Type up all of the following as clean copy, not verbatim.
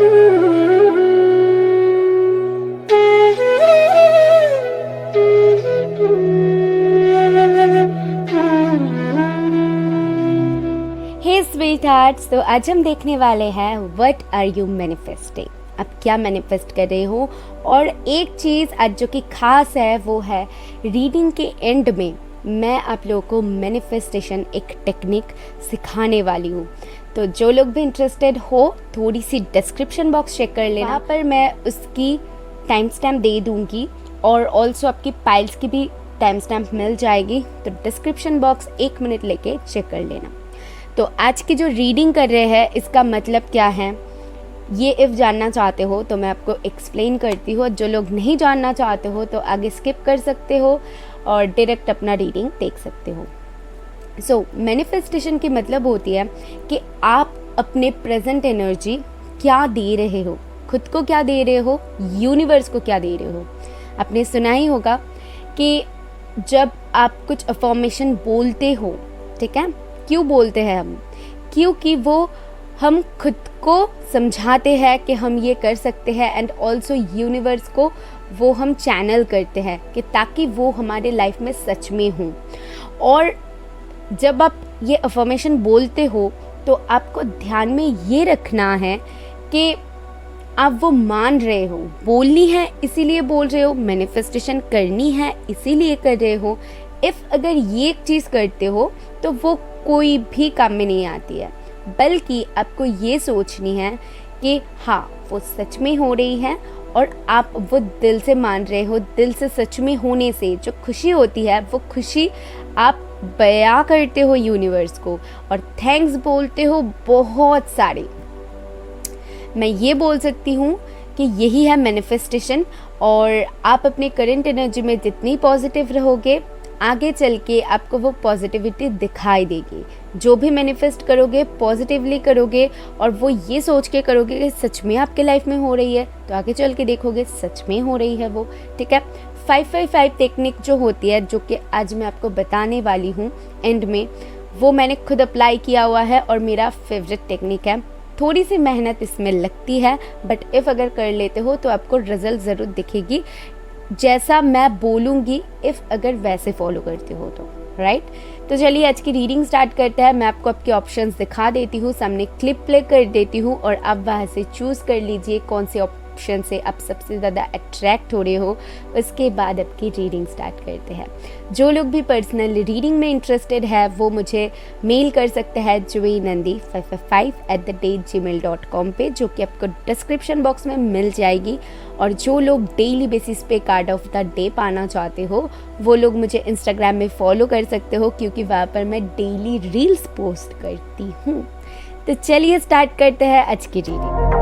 हे sweet hearts, तो आज हम देखने वाले हैं व्हाट आर यू मैनिफेस्टिंग। अब क्या मैनिफेस्ट कर रहे हो। और एक चीज़ आज जो कि खास है वो है रीडिंग के एंड में मैं आप लोगों को मैनिफेस्टेशन एक टेक्निक सिखाने वाली हूँ। तो जो लोग भी इंटरेस्टेड हो थोड़ी सी डिस्क्रिप्शन बॉक्स चेक कर लेना, वहाँ पर मैं उसकी टाइम स्टैम्प दे दूँगी और ऑल्सो आपकी पाइल्स की भी टाइम स्टैम्प मिल जाएगी। तो डिस्क्रिप्शन बॉक्स 1 मिनट लेके चेक कर लेना। तो आज की जो रीडिंग कर रहे हैं इसका मतलब क्या है, ये इफ़ जानना चाहते हो तो मैं आपको एक्सप्लेन करती हूँ। जो लोग नहीं जानना चाहते हो तो आगे स्किप कर सकते हो और डायरेक्ट अपना रीडिंग देख सकते हो। सो मैनिफेस्टेशन की मतलब होती है कि आप अपने प्रेजेंट एनर्जी क्या दे रहे हो, खुद को क्या दे रहे हो, यूनिवर्स को क्या दे रहे हो। आपने सुना ही होगा कि जब आप कुछ अफर्मेशन बोलते हो, ठीक है, क्यों बोलते हैं हम, क्योंकि वो हम खुद को समझाते हैं कि हम ये कर सकते हैं एंड ऑल्सो यूनिवर्स को वो हम चैनल करते हैं कि ताकि वो हमारे लाइफ में सच में हों। और जब आप ये अफर्मेशन बोलते हो तो आपको ध्यान में ये रखना है कि आप वो मान रहे हो, बोलनी है इसीलिए बोल रहे हो, मैनिफेस्टेशन करनी है इसीलिए कर रहे हो। इफ़ अगर ये एक चीज़ करते हो तो वो कोई भी काम में नहीं आती है, बल्कि आपको ये सोचनी है कि हाँ वो सच में हो रही है और आप वो दिल से मान रहे हो। दिल से सच में होने से जो खुशी होती है वो खुशी आप बयां करते हो यूनिवर्स को और थैंक्स बोलते हो बहुत सारे। मैं ये बोल सकती हूँ कि यही है मैनिफेस्टेशन। और आप अपने करंट एनर्जी में जितनी पॉजिटिव रहोगे आगे चल के आपको वो पॉजिटिविटी दिखाई देगी। जो भी मैनिफेस्ट करोगे पॉजिटिवली करोगे और वो ये सोच के करोगे कि सच में आपके लाइफ में हो रही है तो आगे चल के देखोगे सच में हो रही है वो, ठीक है। 555 टेक्निक जो होती है, जो कि आज मैं आपको बताने वाली हूँ एंड में, वो मैंने खुद अप्लाई किया हुआ है और मेरा फेवरेट टेक्निक है। थोड़ी सी मेहनत इसमें लगती है बट इफ़ अगर कर लेते हो तो आपको रिजल्ट ज़रूर दिखेगी, जैसा मैं बोलूँगी इफ़ अगर वैसे फॉलो करते हो तो, राइट। तो चलिए आज की रीडिंग स्टार्ट करते हैं। मैं आपको आपके ऑप्शंस दिखा देती हूँ, सामने क्लिप प्ले कर देती हूँ और आप वहाँ से चूज़ कर लीजिए कौन से ऑप्शन से आप सबसे ज़्यादा अट्रैक्ट हो रहे हो। उसके बाद आपकी रीडिंग स्टार्ट करते हैं। जो लोग भी पर्सनल रीडिंग में इंटरेस्टेड है वो मुझे मेल कर सकते हैं joynandi555@gmail.com पे, जो कि आपको डिस्क्रिप्शन बॉक्स में मिल जाएगी। और जो लोग डेली बेसिस पे कार्ड ऑफ द डे पाना चाहते हो वो लोग मुझे इंस्टाग्राम में फॉलो कर सकते हो, क्योंकि वहाँ पर मैं डेली रील्स पोस्ट करती हूँ। तो चलिए स्टार्ट करते हैं आज की रीडिंग।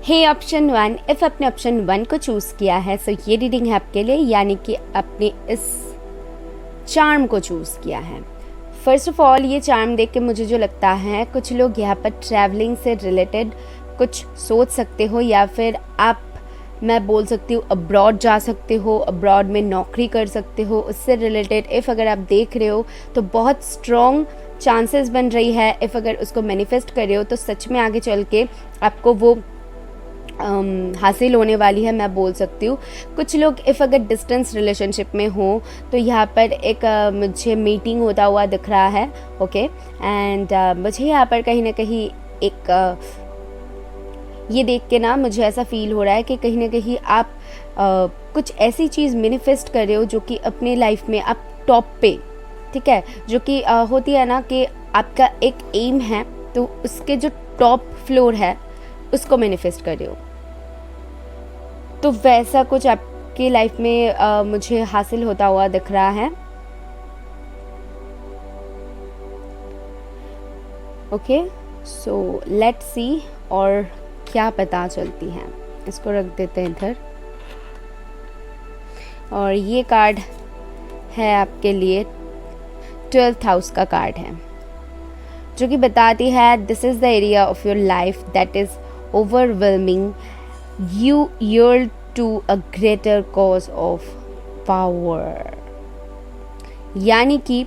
हे ऑप्शन 1, इफ़ आपने ऑप्शन 1 को चूज़ किया है सो ये रीडिंग है आपके लिए, यानी कि आपने इस चार्म को चूज़ किया है। फर्स्ट ऑफ ऑल ये चार्म देख के मुझे जो लगता है, कुछ लोग यहाँ पर ट्रैवलिंग से रिलेटेड कुछ सोच सकते हो, या फिर आप, मैं बोल सकती हूँ, अब्रॉड जा सकते हो, अब्रॉड में नौकरी कर सकते हो, उससे रिलेटेड इफ़ अगर आप देख रहे हो तो बहुत स्ट्रॉन्ग चांसेस बन रही है। इफ़ अगर उसको मैनिफेस्ट कर रहे हो तो सच में आगे चल के आपको वो हासिल होने वाली है, मैं बोल सकती हूँ। कुछ लोग इफ़ अगर डिस्टेंस रिलेशनशिप में हो तो यहाँ पर एक मुझे मीटिंग होता हुआ दिख रहा है, ओके। एंड मुझे यहाँ पर कहीं ना कहीं एक ये देख के ना मुझे ऐसा फील हो रहा है कि कहीं ना कहीं आप कुछ ऐसी चीज़ मैनिफेस्ट कर रहे हो जो कि अपने लाइफ में आप टॉप पे, ठीक है, जो कि होती है ना कि आपका एक एम है तो उसके जो टॉप फ्लोर है उसको मैनिफेस्ट कर रहे हो। तो वैसा कुछ आपकी लाइफ में मुझे हासिल होता हुआ दिख रहा है, ओके। सो लेट्स सी और क्या पता चलती है। इसको रख देते हैं इधर। और ये कार्ड है आपके लिए 12th हाउस का कार्ड है, जो कि बताती है this is the area of your life that is overwhelming you yearn to a greater cause of power. यानी कि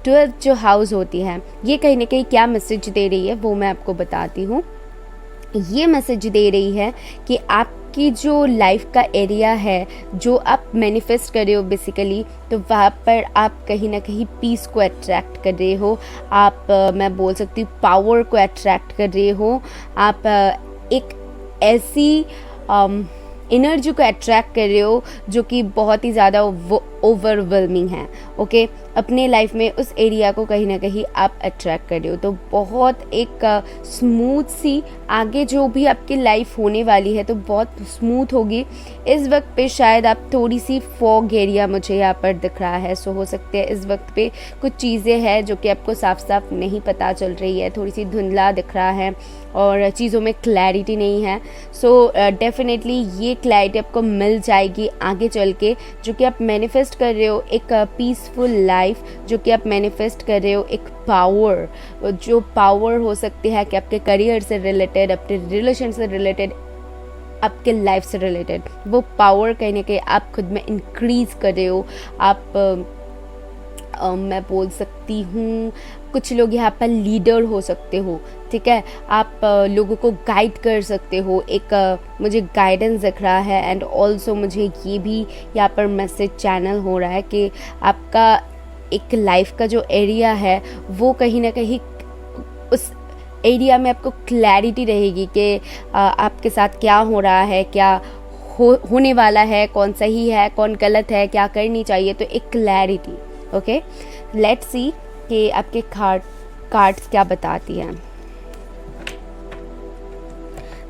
12th जो हाउस होती है ये कहीं ना कहीं क्या मैसेज दे रही है वो मैं आपको बताती हूँ। ये मैसेज दे रही है कि आपकी जो लाइफ का एरिया है, जो आप मैनिफेस्ट कर रहे हो बेसिकली, तो वहाँ पर आप कहीं ना कहीं पीस को अट्रैक्ट कर रहे हो। आप मैं बोल सकती हूँ पावर को अट्रैक्ट कर रहे हो। आप एक ऐसी एनर्जी को अट्रैक्ट कर रहे हो जो कि बहुत ही ज़्यादा ओवरवेलमिंग है, ओके। अपने लाइफ में उस एरिया को कहीं ना कहीं आप अट्रैक्ट कर रहे हो। तो बहुत एक स्मूथ सी आगे जो भी आपकी लाइफ होने वाली है तो बहुत स्मूथ होगी। इस वक्त पे शायद आप थोड़ी सी फॉग एरिया मुझे यहाँ पर दिख रहा है। सो हो सकते हैं इस वक्त पे कुछ चीज़ें हैं जो कि आपको साफ साफ नहीं पता चल रही है, थोड़ी सी धुंधला दिख रहा है और चीज़ों में क्लैरिटी नहीं है। सो डेफिनेटली ये क्लैरिटी आपको मिल जाएगी आगे चल के, जो कि आप मैनिफेस्ट कर रहे हो एक पीसफुल लाइफ, जो कि आप मैनिफेस्ट कर रहे हो एक पावर, जो पावर हो सकती है कि आपके करियर से रिलेटेड, अपने रिलेशन से रिलेटेड, आपके लाइफ से रिलेटेड, वो पावर कहीं ना कहीं आप खुद में इंक्रीज कर रहे हो। आप मैं बोल सकती हूँ कुछ लोग यहाँ पर लीडर हो सकते हो, ठीक है। आप लोगों को गाइड कर सकते हो, एक मुझे गाइडेंस दिख रहा है। एंड ऑल्सो मुझे ये भी यहाँ पर मैसेज चैनल हो रहा है कि आपका एक लाइफ का जो एरिया है वो कहीं ना कहीं उस एरिया में आपको क्लैरिटी रहेगी कि आपके साथ क्या हो रहा है, क्या होने वाला है, कौन सही है, कौन गलत है, क्या करनी चाहिए। तो एक क्लैरिटी, ओके। लेट्स सी कि आपके कार्ड्स क्या बताती हैं।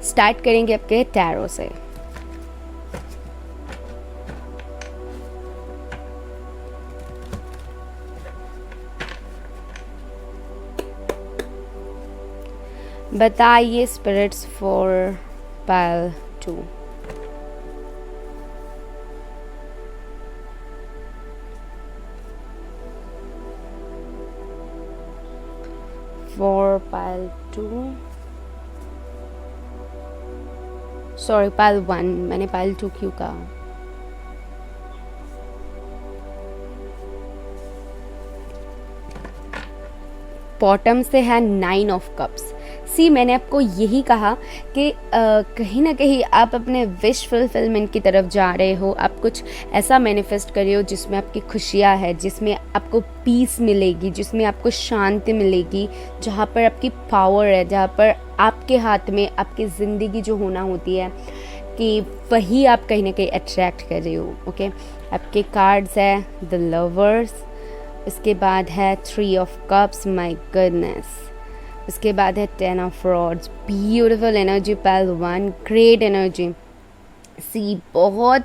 स्टार्ट करेंगे आपके टैरो से। बताइए spirits for pile 2। For pile 2, sorry pile 1, मैंने पाइल 2 क्यों कहा। बॉटम से है 9 ऑफ कप्स। सी मैंने आपको यही कहा कि कहीं ना कहीं आप अपने विश फुलफिलमेंट की तरफ जा रहे हो। आप कुछ ऐसा मैनिफेस्ट कर रहे हो जिसमें आपकी खुशियाँ है, जिसमें आपको पीस मिलेगी, जिसमें आपको शांति मिलेगी, जहाँ पर आपकी पावर है, जहाँ पर आपके हाथ में आपकी ज़िंदगी जो होना होती है कि वही आप कहीं ना कहीं अट्रैक्ट कर रहे हो, ओके। आपके कार्ड्स है द लवर्स, उसके बाद है 3 ऑफ कप्स, माय गुडनेस, उसके बाद है 10 of rods. Beautiful energy pile 1, great energy. सी बहुत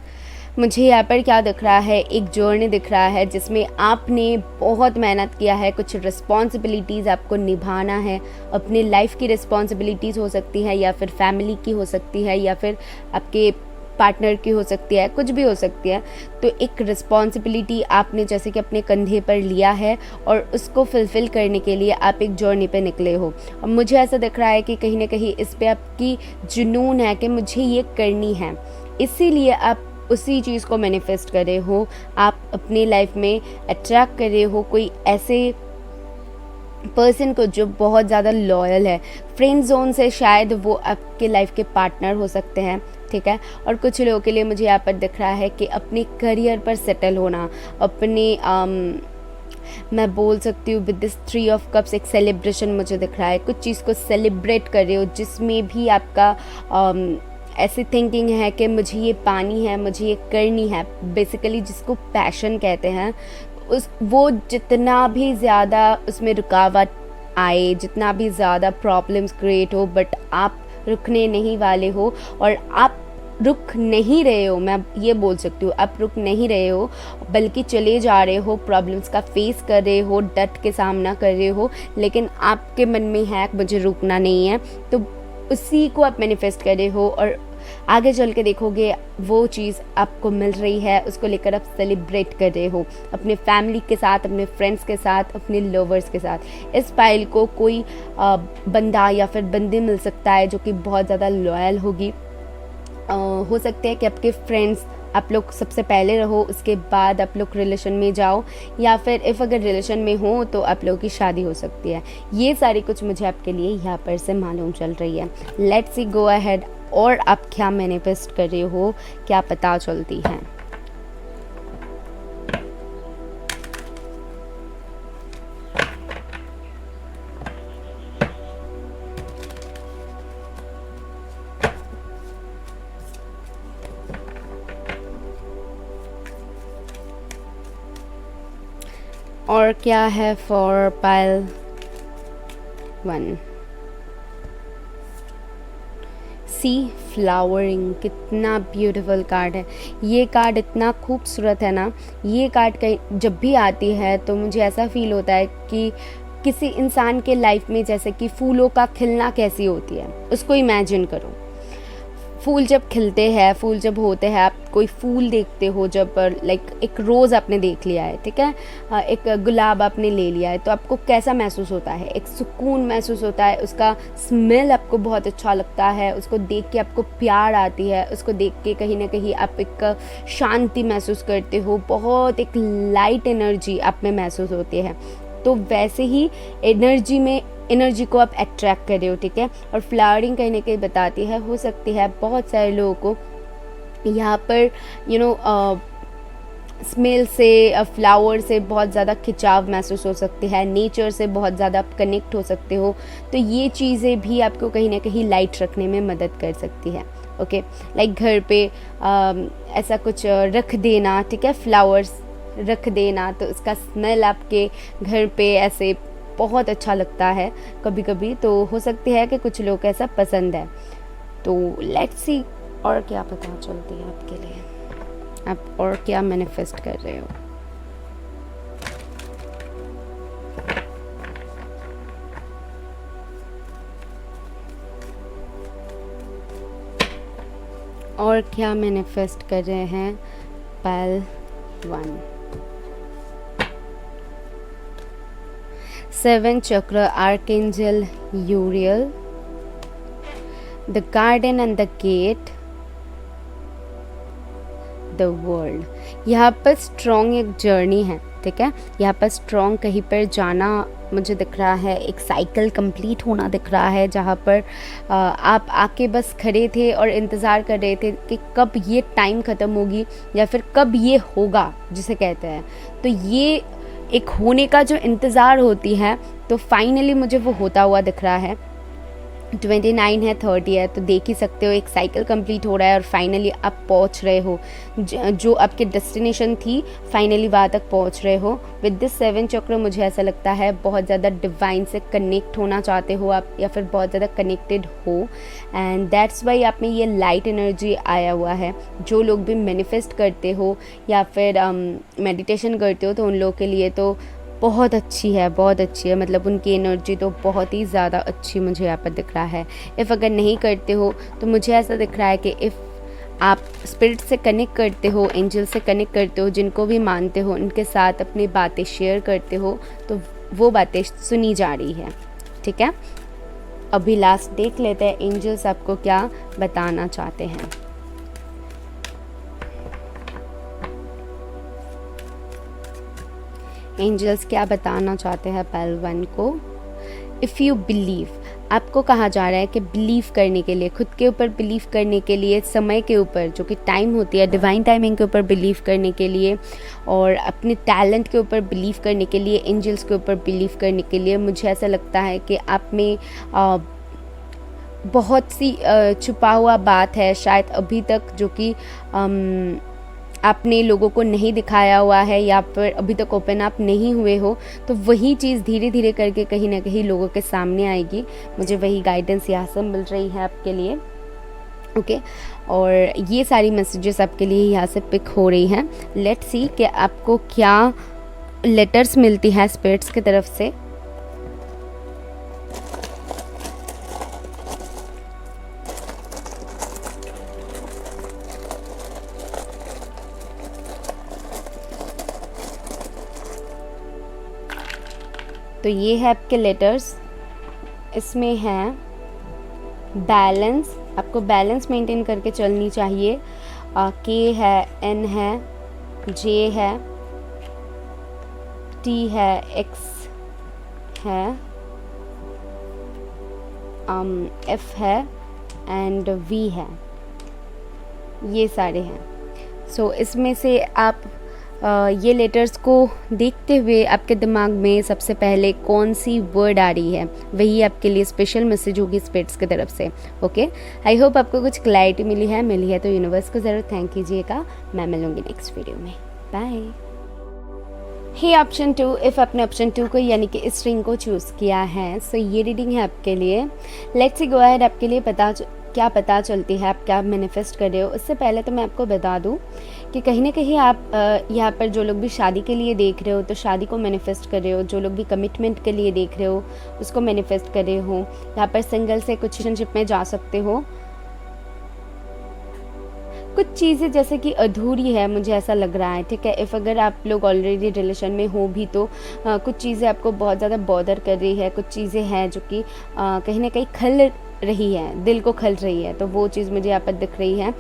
मुझे यहाँ पर क्या दिख रहा है, एक जर्नी दिख रहा है जिसमें आपने बहुत मेहनत किया है, कुछ रिस्पॉन्सिबिलिटीज़ आपको निभाना है। अपने लाइफ की रिस्पॉन्सिबिलिटीज़ हो सकती है, या फिर फैमिली की हो सकती है, या फिर आपके पार्टनर की हो सकती है, कुछ भी हो सकती है। तो एक रिस्पॉन्सिबिलिटी आपने जैसे कि अपने कंधे पर लिया है और उसको फुलफ़िल करने के लिए आप एक जर्नी पे निकले हो। और मुझे ऐसा दिख रहा है कि कहीं ना कहीं इस पे आपकी जुनून है कि मुझे ये करनी है, इसीलिए आप उसी चीज़ को मैनिफेस्ट कर रहे हो। आप अपनी लाइफ में अट्रैक्ट कर रहे हो कोई ऐसे पर्सन को जो बहुत ज़्यादा लॉयल है। फ्रेंड जोन से शायद वो आपके लाइफ के पार्टनर हो सकते हैं, ठीक है। और कुछ लोगों के लिए मुझे यहाँ पर दिख रहा है कि अपने करियर पर सेटल होना, अपने मैं बोल सकती हूँ विद दिस 3 ऑफ कप्स एक सेलिब्रेशन मुझे दिख रहा है। कुछ चीज़ को सेलिब्रेट कर रहे हो जिसमें भी आपका ऐसी थिंकिंग है कि मुझे ये पानी है, मुझे ये करनी है, बेसिकली जिसको पैशन कहते हैं। वो जितना भी ज़्यादा उसमें रुकावट आए, जितना भी ज़्यादा प्रॉब्लम्स क्रिएट हो, बट आप रुकने नहीं वाले हो। और आप रुक नहीं रहे हो, मैं ये बोल सकती हूँ, आप रुक नहीं रहे हो बल्कि चले जा रहे हो, प्रॉब्लम्स का फेस कर रहे हो, डट के सामना कर रहे हो। लेकिन आपके मन में है मुझे रुकना नहीं है, तो उसी को आप मैनिफेस्ट कर रहे हो। और आगे चल के देखोगे वो चीज़ आपको मिल रही है, उसको लेकर आप सेलिब्रेट कर रहे हो अपने फैमिली के साथ, अपने फ्रेंड्स के साथ, अपने लवर्स के साथ। इस फाइल को कोई बंदा या फिर बंदी मिल सकता है जो कि बहुत ज़्यादा लॉयल होगी। हो सकते हैं कि आपके फ्रेंड्स, आप लोग सबसे पहले रहो, उसके बाद आप लोग रिलेशन में जाओ, या फिर इफ़ अगर रिलेशन में हो तो आप लोगों की शादी हो सकती है। ये सारी कुछ मुझे आपके लिए यहाँ पर से मालूम चल रही है। लेट्स सी गो अहेड, और आप क्या मैनिफेस्ट कर रहे हो, क्या पता चलती है। और क्या है फॉर पाइल 1? सी फ्लावरिंग, कितना ब्यूटीफुल कार्ड है ये। कार्ड इतना खूबसूरत है ना। ये कार्ड कहीं जब भी आती है तो मुझे ऐसा फील होता है कि किसी इंसान के लाइफ में जैसे कि फूलों का खिलना कैसी होती है, उसको इमेजिन करो। फूल जब खिलते हैं, फूल जब होते हैं, आप कोई फूल देखते हो, जब लाइक एक रोज़ आपने देख लिया है, ठीक है, एक गुलाब आपने ले लिया है, तो आपको कैसा महसूस होता है? एक सुकून महसूस होता है, उसका स्मेल आपको बहुत अच्छा लगता है, उसको देख के आपको प्यार आती है, उसको देख के कहीं ना कहीं आप एक शांति महसूस करते हो, बहुत एक लाइट एनर्जी आप में महसूस होती है। तो वैसे ही एनर्जी को आप अट्रैक्ट कर रहे हो, ठीक है। और फ्लावरिंग कहीं ना कहीं बताती है, हो सकती है बहुत सारे लोगों को यहाँ पर स्मेल से, फ्लावर से बहुत ज़्यादा खिंचाव महसूस हो सकती है, नेचर से बहुत ज़्यादा कनेक्ट हो सकते हो। तो ये चीज़ें भी आपको कहीं ना कहीं लाइट रखने में मदद कर सकती है। ओके, लाइक घर पे ऐसा कुछ रख देना, ठीक है, फ्लावर्स रख देना, तो उसका स्मेल आपके घर पे ऐसे बहुत अच्छा लगता है कभी कभी। तो हो सकती है कि कुछ लोग ऐसा पसंद है। तो लेट्स सी और क्या पता चलती है आपके लिए, आप और क्या मैनिफेस्ट कर रहे हो। और क्या मैनिफेस्ट कर रहे हैं pile 1? 7 chakra archangel Uriel, the garden and the gate, the world। यहाँ पर स्ट्रॉन्ग एक जर्नी है, ठीक है। यहाँ पर स्ट्रॉन्ग कहीं पर जाना मुझे दिख रहा है, एक साइकिल कंप्लीट होना दिख रहा है, जहाँ पर आप आके बस खड़े थे और इंतज़ार कर रहे थे कि कब ये टाइम ख़त्म होगी या फिर कब ये होगा जिसे कहते हैं। तो ये एक होने का जो इंतज़ार होती है, तो फाइनली मुझे वो होता हुआ दिख रहा है। 29 है, 30 है, तो देख ही सकते हो एक साइकिल कंप्लीट हो रहा है और फाइनली आप पहुंच रहे हो जो आपके डेस्टिनेशन थी, फाइनली वहाँ तक पहुंच रहे हो विद दिस 7 चक्र। मुझे ऐसा लगता है बहुत ज़्यादा डिवाइन से कनेक्ट होना चाहते हो आप, या फिर बहुत ज़्यादा कनेक्टेड हो, एंड दैट्स वाई आप में ये लाइट एनर्जी आया हुआ है। जो लोग भी मैनिफेस्ट करते हो या फिर मेडिटेशन करते हो, तो उन लोगों के लिए तो बहुत अच्छी है, बहुत अच्छी है। मतलब उनकी एनर्जी तो बहुत ही ज़्यादा अच्छी मुझे यहाँ पर दिख रहा है। इफ़ अगर नहीं करते हो तो मुझे ऐसा दिख रहा है कि इफ़ आप स्पिरिट से कनेक्ट करते हो, एंजल से कनेक्ट करते हो, जिनको भी मानते हो उनके साथ अपनी बातें शेयर करते हो, तो वो बातें सुनी जा रही है। ठीक है, अभी लास्ट देख लेते हैं एंजल्स आपको क्या बताना चाहते हैं। एंजल्स क्या बताना चाहते हैं पहल 1 को। इफ़ यू बिलीव, आपको कहा जा रहा है कि बिलीव करने के लिए, खुद के ऊपर बिलीव करने के लिए, समय के ऊपर जो कि टाइम होती है, डिवाइन टाइमिंग के ऊपर बिलीव करने के लिए, और अपने टैलेंट के ऊपर बिलीव करने के लिए, एंजल्स के ऊपर बिलीव करने के लिए, मुझे ऐसा लगता है कि आप में बहुत सी छुपा हुआ बात है शायद अभी तक, जो कि आपने लोगों को नहीं दिखाया हुआ है या फिर अभी तक ओपन अप नहीं हुए हो, तो वही चीज़ धीरे धीरे करके कहीं ना कहीं लोगों के सामने आएगी। मुझे वही गाइडेंस यहाँ से मिल रही है आपके लिए। ओके, और ये सारी मैसेजेस आपके लिए यहाँ से पिक हो रही हैं। लेट्स सी कि आपको क्या लेटर्स मिलती है स्पिरिट्स की तरफ से। तो ये है आपके लेटर्स, इसमें है बैलेंस, आपको बैलेंस मेंटेन करके चलनी चाहिए। के है, एन है, जे है, टी है, एक्स है, एफ है एंड वी है, ये सारे हैं। सो इसमें से आप ये लेटर्स को देखते हुए आपके दिमाग में सबसे पहले कौन सी वर्ड आ रही है, वही आपके लिए स्पेशल मैसेज होगी स्पिरिट्स की तरफ से। ओके, आई होप आपको कुछ क्लैरिटी मिली है तो यूनिवर्स को ज़रूर थैंक कीजिएगा। मैं मिलूँगी नेक्स्ट वीडियो में, बाय। हे ऑप्शन 2, इफ़ आपने ऑप्शन 2 को यानी कि इस रिंग को चूज़ किया है, सो ये रीडिंग है आपके लिए। लेट्स सी गो अहेड, आपके लिए क्या पता चलती है, आप क्या मैनिफेस्ट कर रहे हो। उससे पहले तो मैं आपको बता दूं कि कहीं ना कहीं आप यहाँ पर जो लोग भी शादी के लिए देख रहे हो तो शादी को मैनिफेस्ट कर रहे हो, जो लोग भी कमिटमेंट के लिए देख रहे हो उसको मैनिफेस्ट कर रहे हो। यहाँ पर सिंगल से कुछ रिलेशनशिप में जा सकते हो। कुछ चीज़ें जैसे कि अधूरी है, मुझे ऐसा लग रहा है। ठीक है, इफ़ अगर आप लोग ऑलरेडी रिलेशन में हो भी तो कुछ चीज़ें आपको बहुत ज़्यादा बॉदर कर रही है, कुछ चीज़ें हैं जो कि कहीं ना कहीं खल रही है, दिल को खल रही है, तो वो चीज़ मुझे यहाँ पर दिख रही है।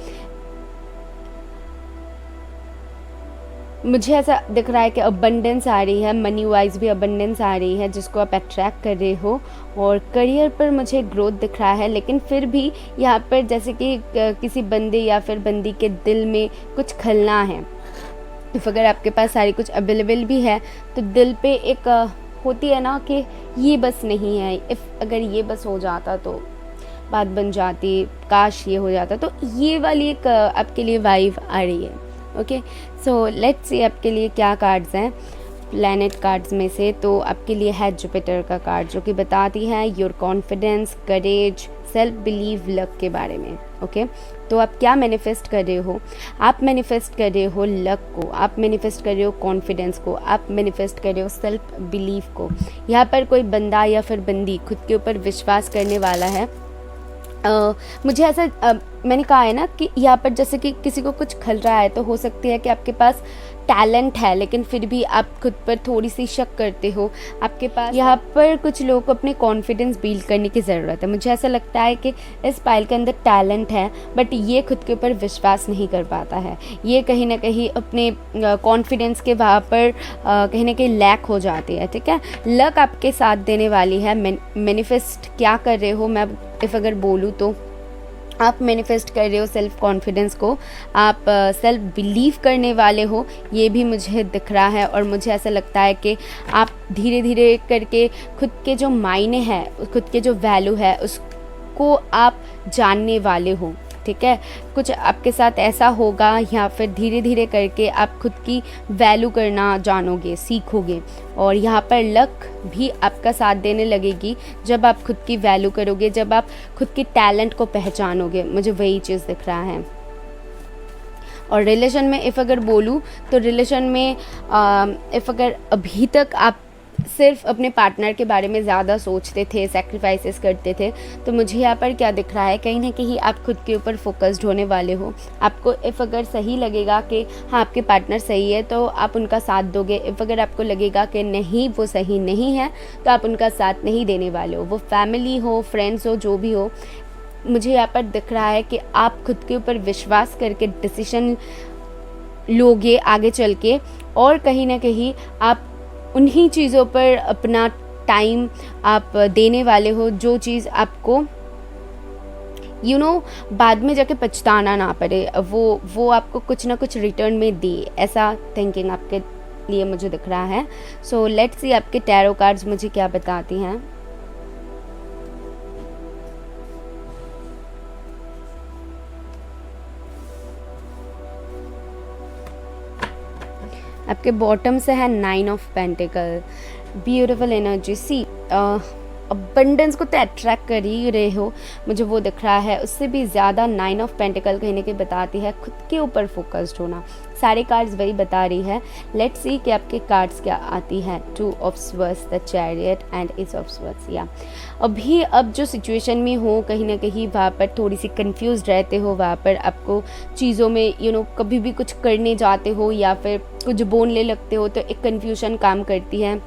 मुझे ऐसा दिख रहा है कि अबंडेंस आ रही है, मनी वाइज भी अबंडेंस आ रही है जिसको आप अट्रैक्ट कर रहे हो, और करियर पर मुझे ग्रोथ दिख रहा है। लेकिन फिर भी यहाँ पर जैसे कि किसी बंदे या फिर बंदी के दिल में कुछ खलना है। इफ़ अगर आपके पास सारी कुछ अवेलेबल भी है तो दिल पे एक होती है ना कि ये बस नहीं है, इफ़ अगर ये बस हो जाता तो बात बन जाती, काश ये हो जाता, तो ये वाली एक आपके लिए वाइब आ रही है। ओके, सो लेट्स सी आपके लिए क्या कार्ड्स हैं प्लैनेट कार्ड्स में से। तो आपके लिए है जुपिटर का कार्ड जो कि बताती है your confidence, courage, self believe, luck के बारे में। ओके, तो आप क्या मैनिफेस्ट कर रहे हो? आप मैनिफेस्ट कर रहे हो लक को, आप मैनिफेस्ट कर रहे हो कॉन्फिडेंस को, आप मैनिफेस्ट कर रहे हो सेल्फ बिलीव को। यहाँ पर कोई बंदा या फिर बंदी खुद के ऊपर विश्वास करने वाला है। मुझे ऐसा मैंने कहा है ना कि यहाँ पर जैसे कि किसी को कुछ खल रहा है तो हो सकती है कि आपके पास टैलेंट है लेकिन फिर भी आप खुद पर थोड़ी सी शक करते हो। आपके पास यहाँ पर कुछ लोगों को अपने कॉन्फिडेंस बिल्ड करने की ज़रूरत है। मुझे ऐसा लगता है कि इस पाइल के अंदर टैलेंट है बट ये खुद के ऊपर विश्वास नहीं कर पाता है। ये कहीं ना कहीं अपने कॉन्फिडेंस के वहाँ पर कहीं ना कहीं लैक हो जाती है। ठीक है, लक आपके साथ देने वाली है। मैनिफेस्ट क्या कर रहे हो, मैं इफ़ अगर बोलूँ तो आप मैनिफेस्ट कर रहे हो सेल्फ कॉन्फिडेंस को, आप सेल्फ बिलीव करने वाले हो, ये भी मुझे दिख रहा है। और मुझे ऐसा लगता है कि आप धीरे धीरे करके खुद के जो मायने हैं, खुद के जो वैल्यू है को आप जानने वाले हो, ठीक है। कुछ आपके साथ ऐसा होगा या फिर धीरे धीरे करके आप खुद की वैल्यू करना जानोगे, सीखोगे, और यहाँ पर लक भी आपका साथ देने लगेगी जब आप खुद की वैल्यू करोगे, जब आप खुद के टैलेंट को पहचानोगे। मुझे वही चीज़ दिख रहा है। और रिलेशन में इफ़ अगर बोलूँ तो रिलेशन में इफ़ अगर अभी तक आप सिर्फ अपने पार्टनर के बारे में ज़्यादा सोचते थे, सैक्रिफाइसेस करते थे, तो मुझे यहाँ पर क्या दिख रहा है, कहीं ना कहीं आप खुद के ऊपर फोकस्ड होने वाले हो। आपको इफ़ अगर सही लगेगा कि हाँ आपके पार्टनर सही है तो आप उनका साथ दोगे। इफ़ अगर आपको लगेगा कि नहीं वो सही नहीं है तो आप उनका साथ नहीं देने वाले हो। वो फैमिली हो, फ्रेंड्स हो, जो भी हो, मुझे यहाँ पर दिख रहा है कि आप खुद के ऊपर विश्वास करके डिसीजन लोगे आगे चल के, और कहीं ना कहीं आप उन्हीं चीज़ों पर अपना टाइम आप देने वाले हो जो चीज़ आपको बाद में जाके पछताना ना पड़े, वो आपको कुछ ना कुछ रिटर्न में दे, ऐसा थिंकिंग आपके लिए मुझे दिख रहा है। सो लेट्स सी आपके टैरो कार्ड्स मुझे क्या बताती हैं। आपके बॉटम से है 9 of pentacle, beautiful energy. See abundance को तो अट्रैक्ट कर ही रहे हो, मुझे वो दिख रहा है। उससे भी ज़्यादा 9 ऑफ पेंटिकल कहीं ना कहीं बताती है खुद के ऊपर फोकस्ड होना। सारे कार्ड्स वही बता रही है। लेट्स सी कि आपके कार्ड्स क्या आती है। 2 of swords, the chariot and S of swords. या अभी अब जो सिचुएशन में हो कहीं ना कहीं वहाँ पर थोड़ी सी कंफ्यूज रहते हो, वहाँ पर आपको चीज़ों में कभी भी कुछ करने जाते हो या फिर कुछ बोलने लगते हो तो एक कन्फ्यूजन काम करती है।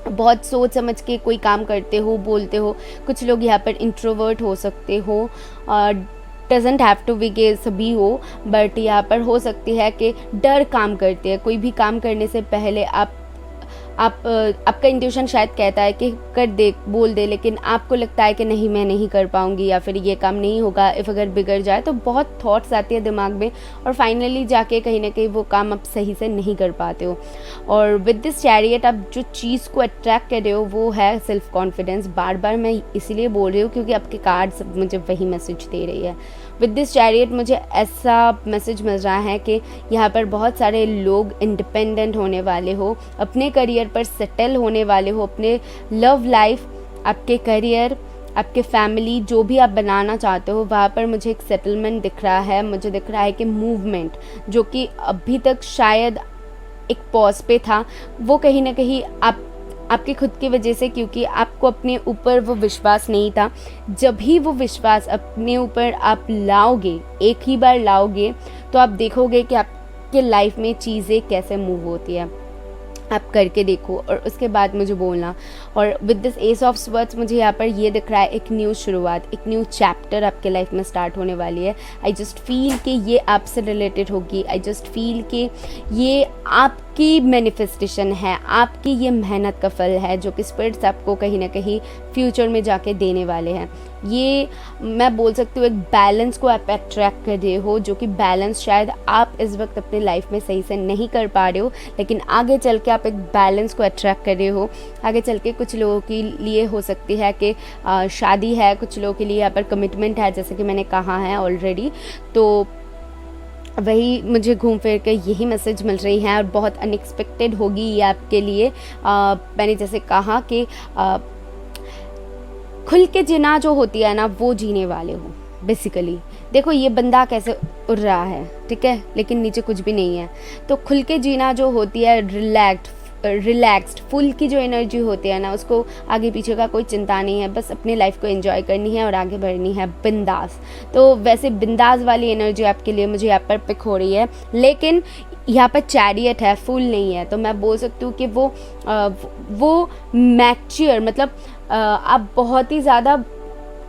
बहुत सोच समझ के कोई काम करते हो, बोलते हो। कुछ लोग यहाँ पर इंट्रोवर्ट हो सकते हो, डजेंट हैव टू बी के सभी हो, बट यहाँ पर हो सकती है कि डर काम करते हैं। कोई भी काम करने से पहले आपका इंट्यूशन शायद कहता है कि कर दे, बोल दे, लेकिन आपको लगता है कि नहीं मैं नहीं कर पाऊंगी या फिर ये काम नहीं होगा। इफ़ अगर बिगड़ जाए तो बहुत थॉट्स आती है दिमाग में, और फाइनली जाके कहीं ना कहीं वो काम आप सही से नहीं कर पाते हो। और विद दिस चैरियट आप जो चीज़ को अट्रैक्ट कर रहे हो वो है सेल्फ कॉन्फिडेंस। बार बार मैं इसीलिए बोल रही हूँ क्योंकि आपके कार्ड्स मुझे वही मैसेज दे रही है। विद दिस चैरियट मुझे ऐसा मैसेज मिल रहा है कि यहाँ पर बहुत सारे लोग इंडिपेंडेंट होने वाले हो, अपने करियर पर सेटल होने वाले हो, अपने लव लाइफ, आपके करियर, आपके फैमिली, जो भी आप बनाना चाहते हो वहाँ पर मुझे एक सेटलमेंट दिख रहा है। मुझे दिख रहा है कि मूवमेंट जो कि अभी तक शायद एक पॉज पे था, वो कहीं ना कहीं आपकी खुद की वजह से, क्योंकि आपको अपने ऊपर वो विश्वास नहीं था। जब ही वो विश्वास अपने ऊपर आप लाओगे, एक ही बार लाओगे, तो आप देखोगे कि आपके लाइफ में चीज़ें कैसे मूव होती है। आप करके देखो और उसके बाद मुझे बोलना। और with this S of swords मुझे यहाँ पर ये दिख रहा है एक न्यू शुरुआत, एक न्यू चैप्टर आपके लाइफ में स्टार्ट होने वाली है। आई जस्ट फील कि ये आपसे रिलेटेड होगी। आई जस्ट फील कि ये आपकी मैनिफेस्टेशन है, आपकी ये मेहनत का फल है जो कि स्पिरिट्स आपको कहीं ना कहीं फ्यूचर में जाके देने वाले हैं। ये मैं बोल सकती हूँ एक बैलेंस को आप अट्रैक्ट कर रहे हो, जो कि बैलेंस शायद आप इस वक्त अपने लाइफ में सही से नहीं कर पा रहे हो, लेकिन आगे चल के आप एक बैलेंस को अट्रैक्ट कर रहे हो। आगे चल के कुछ लोगों के लिए हो सकती है कि शादी है, कुछ लोगों के लिए यहाँ पर कमिटमेंट है, जैसे कि मैंने कहा है ऑलरेडी। तो वही मुझे घूम फिर के यही मैसेज मिल रही है और बहुत अनएक्सपेक्टेड होगी ये आपके लिए। मैंने जैसे कहा कि खुल के जीना जो होती है ना, वो जीने वाले हो बेसिकली। देखो ये बंदा कैसे उड़ रहा है, ठीक है, लेकिन नीचे कुछ भी नहीं है। तो खुल के जीना जो होती है, रिलैक्स्ड फुल की जो एनर्जी होती है ना, उसको आगे पीछे का कोई चिंता नहीं है, बस अपनी लाइफ को एंजॉय करनी है और आगे बढ़नी है बिंदास। तो वैसे बिंदास वाली एनर्जी आपके लिए मुझे यहाँ पर पिक हो रही है, लेकिन यहाँ पर चैरियट है, फुल नहीं है। तो मैं बोल सकती हूँ कि वो मैच्योर, मतलब आप बहुत ही ज़्यादा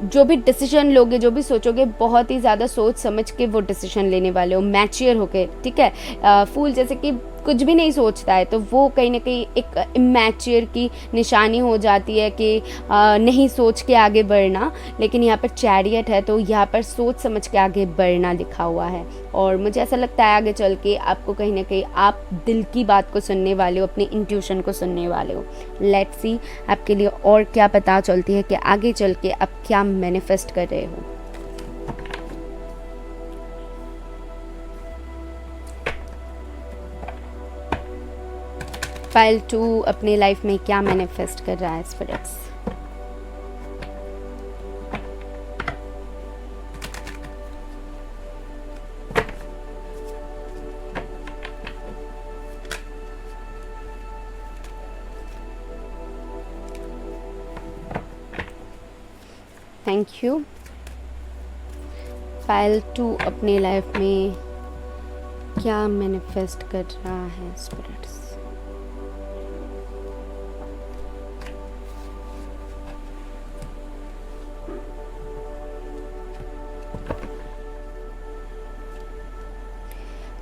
जो भी डिसीजन लोगे, जो भी सोचोगे, बहुत ही ज़्यादा सोच समझ के वो डिसीजन लेने वाले हो, मैच्योर होके, ठीक है। फूल जैसे कि कुछ भी नहीं सोचता है, तो वो कहीं ना कहीं एक इमैच्योर की निशानी हो जाती है कि नहीं सोच के आगे बढ़ना। लेकिन यहाँ पर चैरियट है, तो यहाँ पर सोच समझ के आगे बढ़ना लिखा हुआ है। और मुझे ऐसा लगता है आगे चल के आपको कहीं ना कहीं आप दिल की बात को सुनने वाले हो, अपनी इंट्यूशन को सुनने वाले हो। लेट्स सी आपके लिए और क्या पता चलती है कि आगे चल के आप क्या मैनिफेस्ट कर रहे हो। पाइल 2 अपनी लाइफ में क्या मैनिफेस्ट कर रहा है स्पिरिट्स। Thank you. पाइल 2 अपनी लाइफ में क्या मैनिफेस्ट कर रहा है स्पिरिट्स।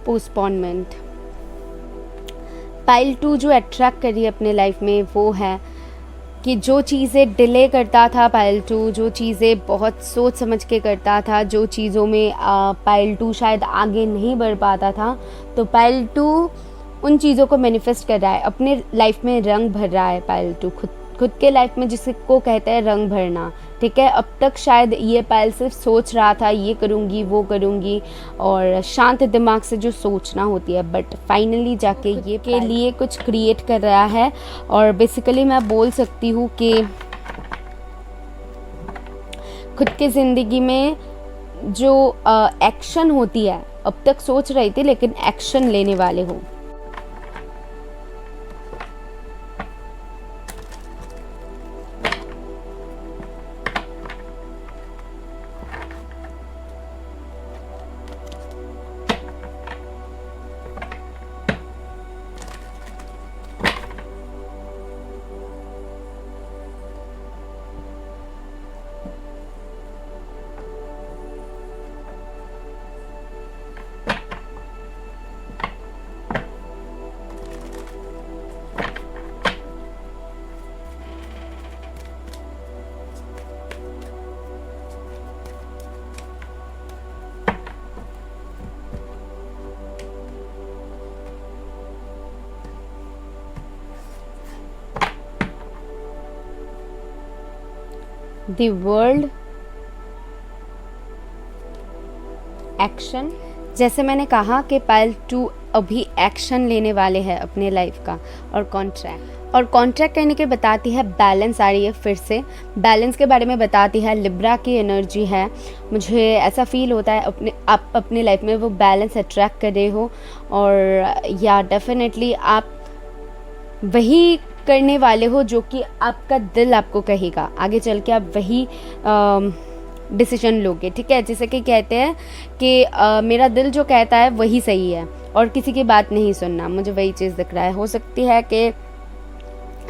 पोस्टपोनमेंट। पाइल 2 जो अट्रैक्ट कर रही है अपने लाइफ में वो है कि जो चीज़ें डिले करता था पाइल 2, जो चीज़ें बहुत सोच समझ के करता था, जो चीज़ों में पाइल 2 शायद आगे नहीं बढ़ पाता था, तो पाइल 2 उन चीज़ों को मैनिफेस्ट कर रहा है, अपने लाइफ में रंग भर रहा है पाइल 2, खुद के लाइफ में जिसको कहते हैं रंग भरना। ठीक है, अब तक शायद ये पाइल सिर्फ सोच रहा था ये करूँगी वो करूँगी, और शांत दिमाग से जो सोचना होती है, बट फाइनली जाके ये के लिए कुछ क्रिएट कर रहा है। और बेसिकली मैं बोल सकती हूँ कि खुद की ज़िंदगी में जो एक्शन होती है, अब तक सोच रही थी लेकिन एक्शन लेने वाले हो। The world action. जैसे मैंने कहा कि पाइल 2 अभी एक्शन लेने वाले हैं अपने लाइफ का। और कॉन्ट्रैक्ट करने के बताती है बैलेंस आ रही है, फिर से बैलेंस के बारे में बताती है। लिब्रा की एनर्जी है, मुझे ऐसा फील होता है आप अपने लाइफ में वो बैलेंस अट्रैक्ट कर रहे हो। और या डेफिनेटली आप वही करने वाले हो जो कि आपका दिल आपको कहेगा, आगे चल के आप वही डिसीजन लोगे। ठीक है, जैसे कि कहते हैं कि मेरा दिल जो कहता है वही सही है और किसी की बात नहीं सुनना। मुझे वही चीज़ दिख रहा है। हो सकती है कि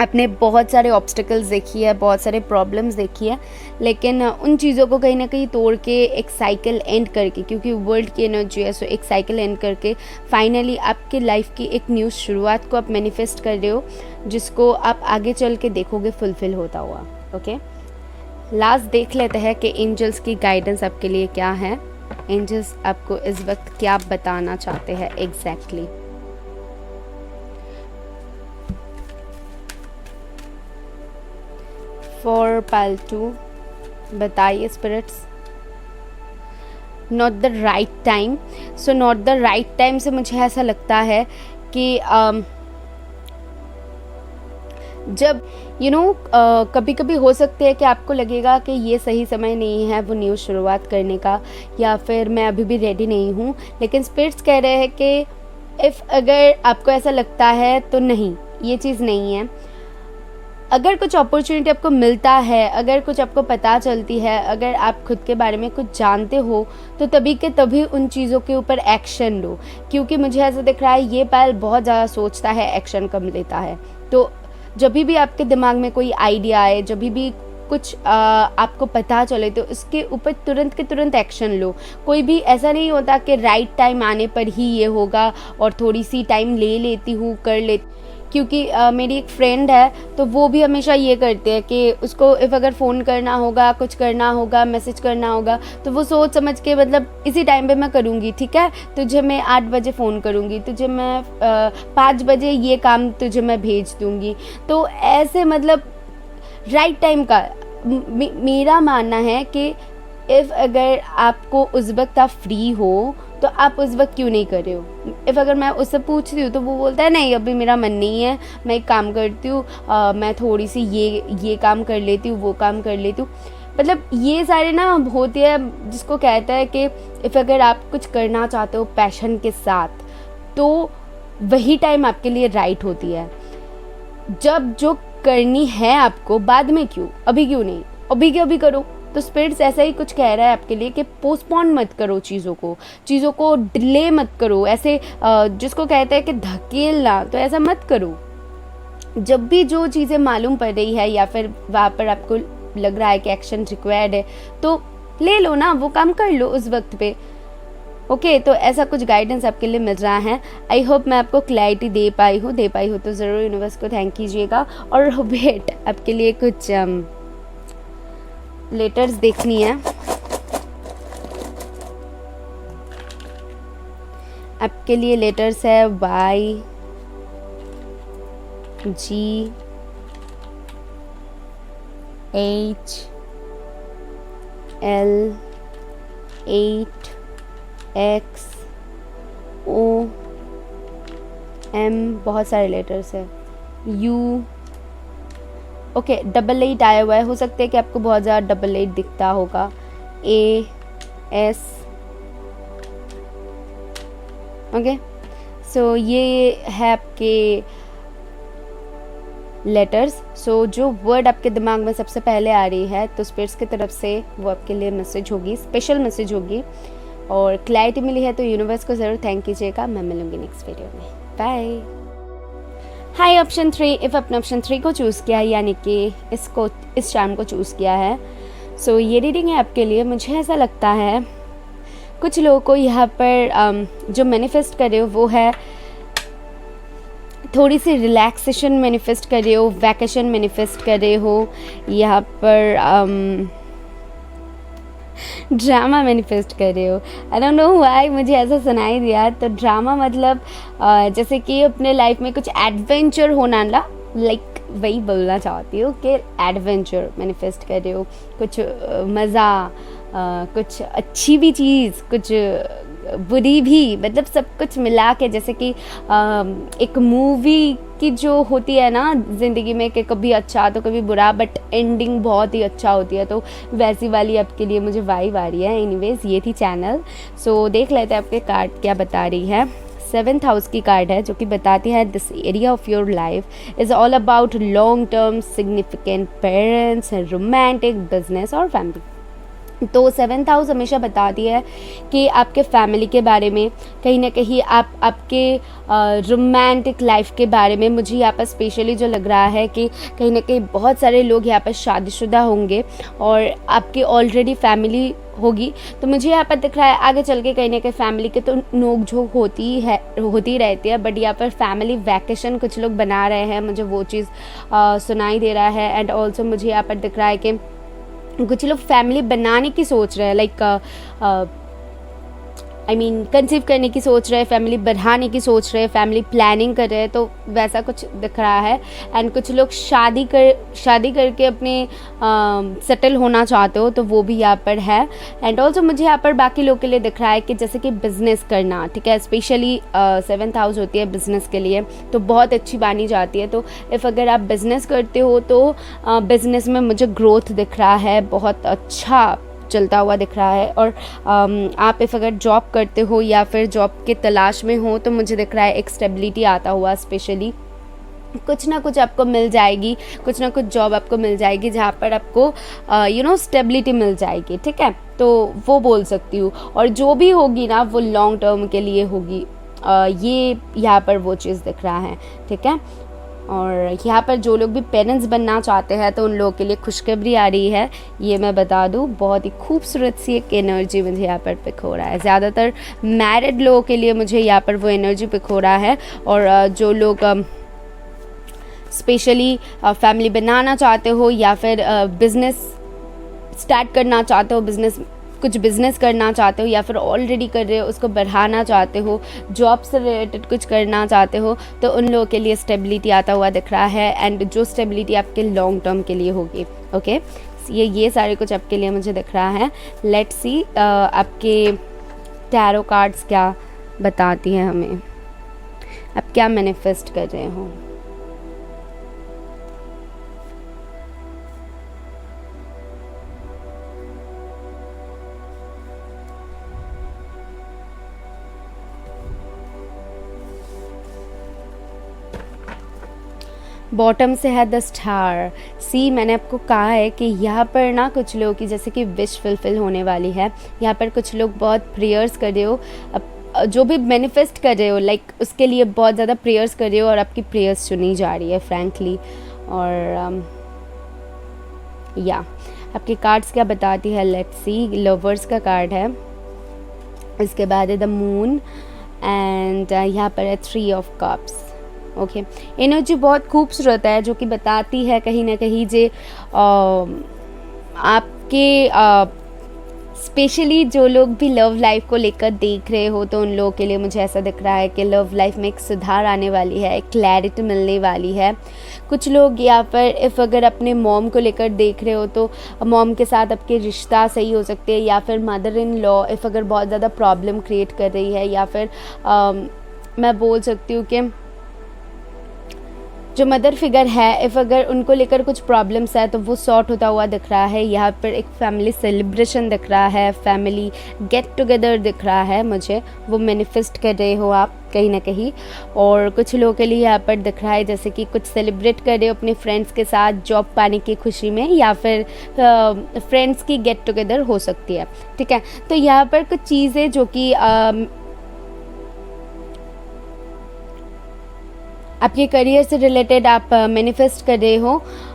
आपने बहुत सारे ऑब्स्टिकल्स देखी है, बहुत सारे प्रॉब्लम्स देखी है, लेकिन उन चीज़ों को कहीं ना कहीं तोड़ के एक साइकिल एंड करके, क्योंकि वर्ल्ड की एनर्जी है, सो एक साइकिल एंड करके फाइनली आपके लाइफ की एक न्यू शुरुआत को आप मैनिफेस्ट कर रहे हो, जिसको आप आगे चल के देखोगे फुलफिल होता हुआ। ओके, लास्ट देख लेते हैं कि एंजल्स की गाइडेंस आपके लिए क्या है। एंजल्स आपको इस वक्त क्या बताना चाहते हैं एग्जैक्टली। फॉर पाइल 2 बताइए spirits. Not the right time. So not the right time से मुझे ऐसा लगता है कि जब कभी कभी हो सकते हैं कि आपको लगेगा कि ये सही समय नहीं है वो न्यू शुरुआत करने का, या फिर मैं अभी भी रेडी नहीं हूँ। लेकिन स्पिरिट्स कह रहे हैं कि अगर आपको ऐसा लगता है तो नहीं, ये चीज़ नहीं है। अगर कुछ अपॉर्चुनिटी आपको मिलता है, अगर कुछ आपको पता चलती है, अगर आप खुद के बारे में कुछ जानते हो, तो तभी के तभी उन चीज़ों के ऊपर एक्शन लो। क्योंकि मुझे ऐसा दिख रहा है ये पाइल बहुत ज़्यादा सोचता है, एक्शन कम लेता है। तो जब भी आपके दिमाग में कोई आइडिया आए, जब भी कुछ आपको पता चले तो उसके ऊपर तुरंत के तुरंत एक्शन लो। कोई भी ऐसा नहीं होता कि राइट टाइम आने पर ही ये होगा और थोड़ी सी टाइम ले लेती हूँ कर ले, क्योंकि मेरी एक फ्रेंड है तो वो भी हमेशा ये करते हैं कि उसको इफ़ अगर फ़ोन करना होगा, कुछ करना होगा, मैसेज करना होगा, तो वो सोच समझ के मतलब इसी टाइम पे मैं करूँगी, ठीक है, तुझे मैं 8 बजे फ़ोन करूँगी, तुझे मैं 5 बजे ये काम तुझे मैं भेज दूँगी। तो ऐसे मतलब राइट टाइम का मेरा मानना है कि इफ़ अगर आपको उस वक्त आप फ्री हो तो आप उस वक्त क्यों नहीं कर रहे हो। इफ़ अगर मैं उससे पूछती हूँ तो वो बोलता है नहीं अभी मेरा मन नहीं है, मैं एक काम करती हूँ, मैं थोड़ी सी ये काम कर लेती हूँ, वो काम कर लेती हूँ। मतलब ये सारे ना होती है जिसको कहता है कि इफ़ अगर आप कुछ करना चाहते हो पैशन के साथ तो वही टाइम आपके लिए राइट होती है। जब जो करनी है आपको बाद में क्यों, अभी क्यों नहीं, अभी के अभी करो। तो स्पिरिट्स ऐसा ही कुछ कह रहा है आपके लिए कि पोस्टपोन मत करो चीज़ों को डिले मत करो, ऐसे जिसको कहते हैं कि धकेलना, तो ऐसा मत करो। जब भी जो चीज़ें मालूम पड़ रही है या फिर वहाँ पर आपको लग रहा है कि एक्शन रिक्वायर्ड है तो ले लो ना, वो काम कर लो उस वक्त पे। ओके, तो ऐसा कुछ गाइडेंस आपके लिए मिल रहा है। आई होप मैं आपको क्लैरिटी दे पाई हूँ तो ज़रूर यूनिवर्स को थैंक कीजिएगा। और वेट, आपके लिए कुछ लेटर्स देखनी है। आपके लिए लेटर्स है Y G H L 8 X O M, बहुत सारे लेटर्स है, U, ओके, 88 आया हुआ है, हो सकता है कि आपको बहुत ज़्यादा 88 दिखता होगा, A S, ओके। सो ये है आपके लेटर्स। सो जो वर्ड आपके दिमाग में सबसे पहले आ रही है तो स्पिरिट्स की तरफ से वो आपके लिए मैसेज होगी, स्पेशल मैसेज होगी। और क्लैरिटी मिली है तो यूनिवर्स को ज़रूर थैंक कीजिएगा। मैं मिलूंगी नेक्स्ट वीडियो में, बाय। हाई ऑप्शन 3, इफ़ आपने ऑप्शन 3 को चूज़ किया है यानी कि इस चार्म को चूज़ किया है, सो ये रीडिंग है आपके लिए। मुझे ऐसा लगता है कुछ लोगों को यहाँ पर जो मैनिफेस्ट कर रहे हो वो है थोड़ी सी रिलैक्सेशन मैनिफेस्ट कर रहे हो, वैकेशन मैनिफेस्ट कर रहे हो, यहाँ पर ड्रामा मैनिफेस्ट कर रहे हो। आई डोंट नो व्हाई मुझे ऐसा सुनाई दिया। तो ड्रामा मतलब जैसे कि अपने लाइफ में कुछ एडवेंचर होना ना, लाइक वही बोलना चाहती हूँ कि एडवेंचर मैनिफेस्ट कर रहे हो, कुछ मज़ा, कुछ अच्छी भी चीज़, कुछ बुरी भी, मतलब सब कुछ मिला के, जैसे कि एक मूवी की जो होती है ना ज़िंदगी में कि कभी अच्छा तो कभी बुरा बट एंडिंग बहुत ही अच्छा होती है, तो वैसी वाली आपके लिए मुझे वाइब आ रही है। एनीवेज ये थी चैनल। सो देख लेते हैं आपके कार्ड क्या बता रही है। 7th हाउस की कार्ड है जो कि बताती है this area of your life is all about long term significant parents, romantic, business और फैमिली। तो 7th हाउस हमेशा बताती है कि आपके फैमिली के बारे में, कहीं ना कहीं आपके रोमांटिक लाइफ के बारे में। मुझे यहाँ पर स्पेशली जो लग रहा है कि कहीं ना कहीं बहुत सारे लोग यहाँ पर शादीशुदा होंगे और आपकी ऑलरेडी फैमिली होगी। तो मुझे यहाँ पर दिख रहा है आगे चल के कहीं ना कहीं फैमिली के तो नोक झोंक होती रहती है, बट यहाँ पर फैमिली वैकेशन कुछ लोग बना रहे हैं, मुझे वो चीज़ सुनाई दे रहा है। एंड ऑल्सो मुझे यहाँ पर दिख रहा है कि कुछ लोग फैमिली बनाने की सोच रहे हैं, लाइक कंसीव करने की सोच रहे हैं, फैमिली बढ़ाने की सोच रहे हैं, फैमिली प्लानिंग कर रहे हैं, तो वैसा कुछ दिख रहा है। एंड कुछ लोग शादी करके अपने सेटल होना चाहते हो तो वो भी यहाँ पर है। एंड ऑल्सो मुझे यहाँ पर बाकी लोग के लिए दिख रहा है कि जैसे कि बिज़नेस करना, ठीक है, स्पेशली 7th हाउस होती है बिज़नेस के लिए, तो बहुत अच्छी मानी जाती है। तो इफ़ अगर आप बिज़नेस करते हो तो बिज़नेस में मुझे ग्रोथ दिख रहा है, बहुत अच्छा चलता हुआ दिख रहा है। और आप इफ़ अगर जॉब करते हो या फिर जॉब के तलाश में हो तो मुझे दिख रहा है एक स्टेबिलिटी आता हुआ, स्पेशली कुछ ना कुछ आपको मिल जाएगी, कुछ ना कुछ जॉब आपको मिल जाएगी जहाँ पर आपको स्टेबिलिटी मिल जाएगी, ठीक है, तो वो बोल सकती हूँ। और जो भी होगी ना वो लॉन्ग टर्म के लिए होगी, ये यहाँ पर वो चीज़ दिख रहा है, ठीक है। और यहाँ पर जो लोग भी पेरेंट्स बनना चाहते हैं तो उन लोगों के लिए खुशखबरी आ रही है, ये मैं बता दूँ। बहुत ही खूबसूरत सी एक एनर्जी मुझे यहाँ पर पिक हो रहा है। ज़्यादातर मैरिड लोगों के लिए मुझे यहाँ पर वो एनर्जी पिक हो रहा है। और जो लोग स्पेशली फैमिली बनाना चाहते हो या फिर बिज़नेस स्टार्ट करना चाहते हो, कुछ बिज़नेस करना चाहते हो या फिर ऑलरेडी कर रहे हो उसको बढ़ाना चाहते हो, जॉब से रिलेटेड कुछ करना चाहते हो, तो उन लोगों के लिए स्टेबिलिटी आता हुआ दिख रहा है। एंड जो स्टेबिलिटी आपके लॉन्ग टर्म के लिए होगी। ओके, ये सारे कुछ आपके लिए मुझे दिख रहा है। लेट्स सी आपके टैरो कार्ड्स क्या बताती हैं हमें, आप क्या मैनिफेस्ट कर रहे हो। बॉटम से है द स्टार। सी, मैंने आपको कहा है कि यहाँ पर ना कुछ लोगों की जैसे कि विश फुलफिल होने वाली है। यहाँ पर कुछ लोग बहुत प्रेयर्स कर रहे हो, जो भी मैनिफेस्ट कर रहे हो लाइक उसके लिए बहुत ज़्यादा प्रेयर्स कर रहे हो और आपकी प्रेयर्स सुनी जा रही है फ्रैंकली। और या आपके कार्ड्स क्या बताती है, लेट्स सी। लवर्स का कार्ड है, इसके बाद है द मून एंड यहाँ पर है 3 ऑफ कप्स। ओके, एनर्जी बहुत खूबसूरत है जो कि बताती है कहीं ना कहीं जे आपके स्पेशली जो लोग भी लव लाइफ को लेकर देख रहे हो तो उन लोगों के लिए मुझे ऐसा दिख रहा है कि लव लाइफ में एक सुधार आने वाली है, एक क्लैरिटी मिलने वाली है। कुछ लोग यहाँ पर अगर अपने मॉम को लेकर देख रहे हो तो मॉम के साथ आपके रिश्ता सही हो सकते हैं, या फिर मदर इन लॉ अगर बहुत ज़्यादा प्रॉब्लम क्रिएट कर रही है, या फिर मैं बोल सकती हूँ कि जो मदर फिगर है अगर उनको लेकर कुछ प्रॉब्लम्स है तो वो सॉर्ट होता हुआ दिख रहा है। यहाँ पर एक फैमिली सेलिब्रेशन दिख रहा है, फैमिली गेट टुगेदर दिख रहा है मुझे, वो मैनिफेस्ट कर रहे हो आप कहीं ना कहीं। और कुछ लोगों के लिए यहाँ पर दिख रहा है जैसे कि कुछ सेलिब्रेट कर रहे हो अपने फ्रेंड्स के साथ जॉब पाने की खुशी में, या फिर फ्रेंड्स की गेट टुगेदर हो सकती है। ठीक है, तो यहाँ पर कुछ चीज़ें जो कि आपके करियर से रिलेटेड आप मैनिफेस्ट कर रहे हो,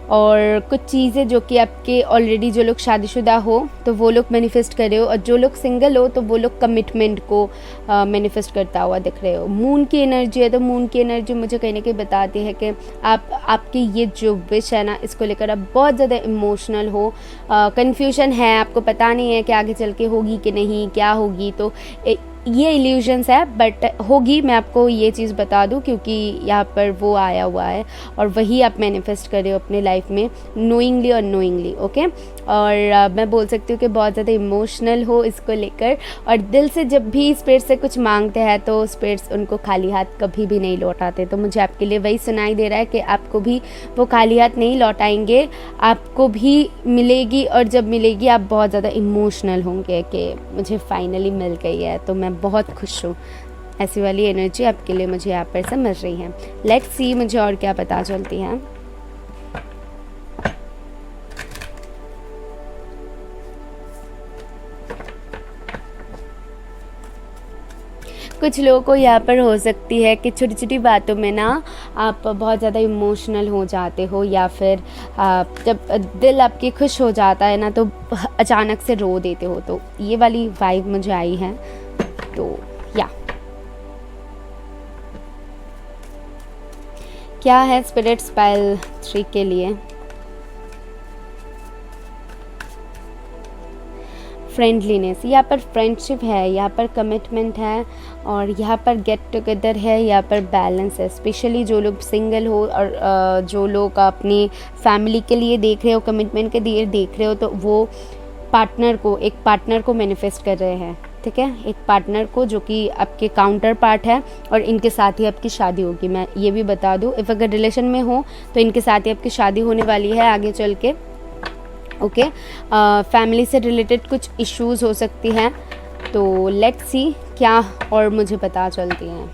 और कुछ चीज़ें जो कि आपके ऑलरेडी जो लोग शादीशुदा हो तो वो लोग मैनिफेस्ट कर रहे हो, और जो लोग सिंगल हो तो वो लोग कमिटमेंट को मैनिफेस्ट करता हुआ दिख रहे हो। मून की एनर्जी है, तो मून की एनर्जी मुझे कहीं ना कहीं बताती है कि आपकी ये जो विश है ना इसको लेकर आप बहुत ज़्यादा इमोशनल हो, कन्फ्यूजन है, आपको पता नहीं है कि आगे चल के होगी कि नहीं, क्या होगी। तो ये इल्यूजन्स है बट होगी, मैं आपको ये चीज़ बता दूं क्योंकि यहाँ पर वो आया हुआ है और वही आप मैनिफेस्ट कर रहे हो अपने लाइफ में नोइंगली और नोइंगली। ओके, और मैं बोल सकती हूँ कि बहुत ज़्यादा इमोशनल हो इसको लेकर, और दिल से जब भी स्पिरिट से कुछ मांगते हैं तो स्पिरिट्स उनको खाली हाथ कभी भी नहीं लौटाते। तो मुझे आपके लिए वही सुनाई दे रहा है कि आपको भी वो खाली हाथ नहीं लौटाएंगे, आपको भी मिलेगी, और जब मिलेगी आप बहुत ज़्यादा इमोशनल होंगे कि मुझे फाइनली मिल गई है, तो मैं बहुत खुश हूँ। ऐसी वाली एनर्जी आपके लिए मुझे यहाँ पर से मिल रही है। लेट्स सी मुझे और क्या पता चलती है। कुछ लोगों को यहाँ पर हो सकती है कि छोटी छोटी बातों में ना आप बहुत ज़्यादा इमोशनल हो जाते हो, या फिर जब दिल आपकी खुश हो जाता है ना तो अचानक से रो देते हो, तो ये वाली वाइब मुझे आई है। तो या क्या है स्पिरिट स्पाइल 3 के लिए? फ्रेंडलीनेस, यहाँ पर फ्रेंडशिप है, यहाँ पर कमिटमेंट है, और यहाँ पर गेट टुगेदर है, यहाँ पर बैलेंस है। स्पेशली जो लोग सिंगल हो और जो लोग अपनी फैमिली के लिए देख रहे हो, कमिटमेंट के लिए देख रहे हो, तो वो एक पार्टनर को मैनिफेस्ट कर रहे हैं। ठीक है, एक पार्टनर को जो कि आपके काउंटर पार्ट है, और इनके साथ ही आपकी शादी होगी। मैं ये भी बता दूँ, अगर रिलेशन में हो तो इनके साथ ही आपकी शादी होने वाली है आगे चल के। ओके, फैमिली से रिलेटेड कुछ इश्यूज़ हो सकती हैं, तो लेट्स सी क्या और मुझे पता चलती हैं,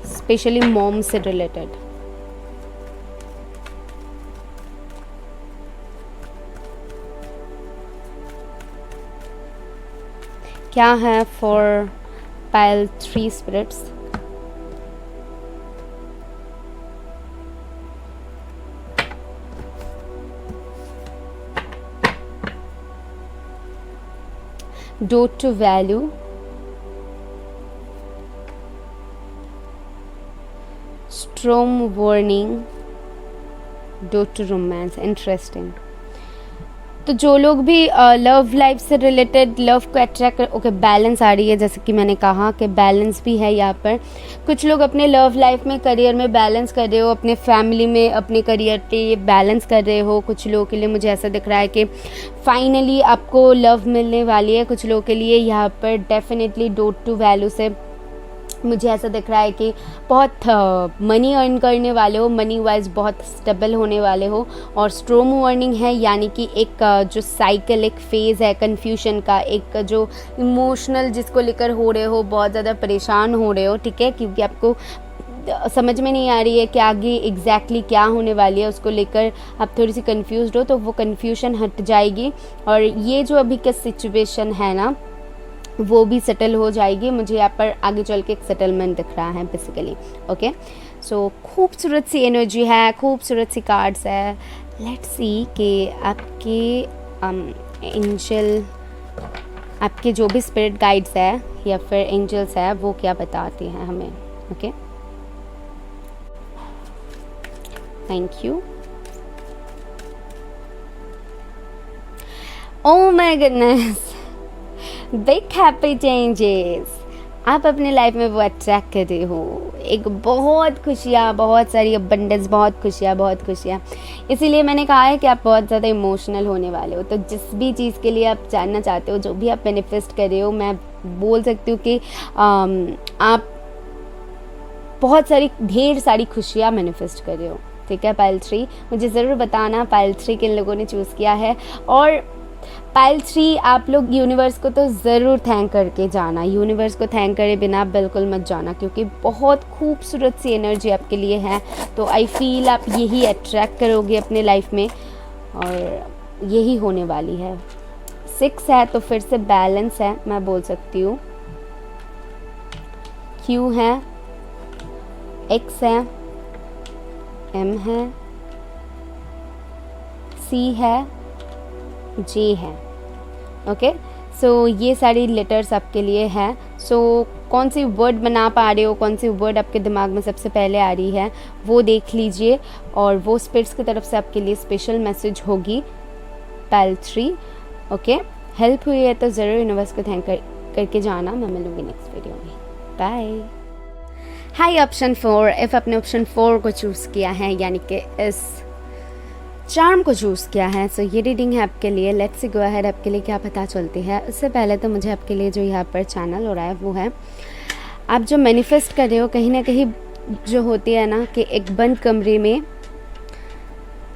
स्पेशली मॉम से रिलेटेड। क्या है for pile 3 spirits? Dote to value, storm warning, dote to romance. Interesting. तो जो लोग भी लव लाइफ से रिलेटेड लव को अट्रैक्ट कर, ओके बैलेंस आ रही है, जैसे कि मैंने कहा कि बैलेंस भी है यहाँ पर। कुछ लोग अपने लव लाइफ में, करियर में बैलेंस कर रहे हो, अपने फैमिली में अपने करियर पे बैलेंस कर रहे हो। कुछ लोगों के लिए मुझे ऐसा दिख रहा है कि फाइनली आपको लव मिलने वाली है। कुछ लोगों के लिए यहाँ पर डेफिनेटली डोट टू वैल्यू से मुझे ऐसा दिख रहा है कि बहुत मनी अर्न करने वाले हो, मनी वाइज बहुत स्टेबल होने वाले हो। और स्ट्रॉम वार्निंग है, यानी कि एक जो साइकिल, एक फेज़ है कन्फ्यूजन का, एक जो इमोशनल जिसको लेकर हो रहे हो, बहुत ज़्यादा परेशान हो रहे हो, ठीक है, क्योंकि आपको समझ में नहीं आ रही है कि आगे एग्जैक्टली क्या होने वाली है, उसको लेकर आप थोड़ी सी कंफ्यूज्ड हो। तो वो कन्फ्यूजन हट जाएगी और ये जो अभी का सिचुएशन है ना, वो भी सेटल हो जाएगी। मुझे यहाँ पर आगे चल के एक सेटलमेंट दिख रहा है बेसिकली। ओके, सो खूबसूरत सी एनर्जी है, खूबसूरत सी कार्ड्स है। लेट्स सी कि आपके एंजल, आपके जो भी स्पिरिट गाइड्स है या फिर एंजल्स है, वो क्या बताते हैं हमें। Okay, thank you. Oh my goodness, big happy changes. आप अपने लाइफ में वो अट्रैक्ट कर रहे हो, एक बहुत खुशियाँ, बहुत सारी अबंडेंस, बहुत खुशियाँ। इसीलिए मैंने कहा है कि आप बहुत ज़्यादा इमोशनल होने वाले हो। तो जिस भी चीज़ के लिए आप जानना चाहते हो, जो भी आप मैनिफेस्ट कर रहे हो, मैं बोल सकती हूँ कि आप बहुत सारी, ढेर सारी खुशियाँ मैनिफेस्ट कर रहे हो। ठीक है, पाइल 3 मुझे ज़रूर बताना पाइल 3 किन लोगों ने चूज़ किया है। और पाइल 3 आप लोग यूनिवर्स को तो ज़रूर थैंक करके जाना, यूनिवर्स को थैंक करे बिना बिल्कुल मत जाना, क्योंकि बहुत खूबसूरत सी एनर्जी आपके लिए है। तो आई फील आप यही अट्रैक्ट करोगे अपने लाइफ में और यही होने वाली है। 6 है तो फिर से बैलेंस है, मैं बोल सकती हूँ। Q है, X है, M है, C है, J है। ओके, सो ये सारी लेटर्स आपके लिए हैं। सो कौन सी वर्ड बना पा रहे हो, कौन सी वर्ड आपके दिमाग में सबसे पहले आ रही है, वो देख लीजिए। और वो स्पिरिट्स की तरफ से आपके लिए स्पेशल मैसेज होगी पाइल 3। ओके, हेल्प हुई है तो ज़रूर यूनिवर्स को थैंक करके जाना। मैं मिलूँगी नेक्स्ट वीडियो में। बाय। हाई ऑप्शन 4, इफ़ आपने ऑप्शन 4 को चूज़ किया है, यानी कि इस चार्म को चूज़ किया है, सो ये रीडिंग है आपके लिए। लेट्स सी गो अहेड, आपके लिए क्या पता चलती है। उससे पहले तो मुझे आपके लिए जो यहाँ पर चैनल हो रहा है वो है, आप जो मैनिफेस्ट कर रहे हो, कहीं ना कहीं जो होती है ना कि एक बंद कमरे में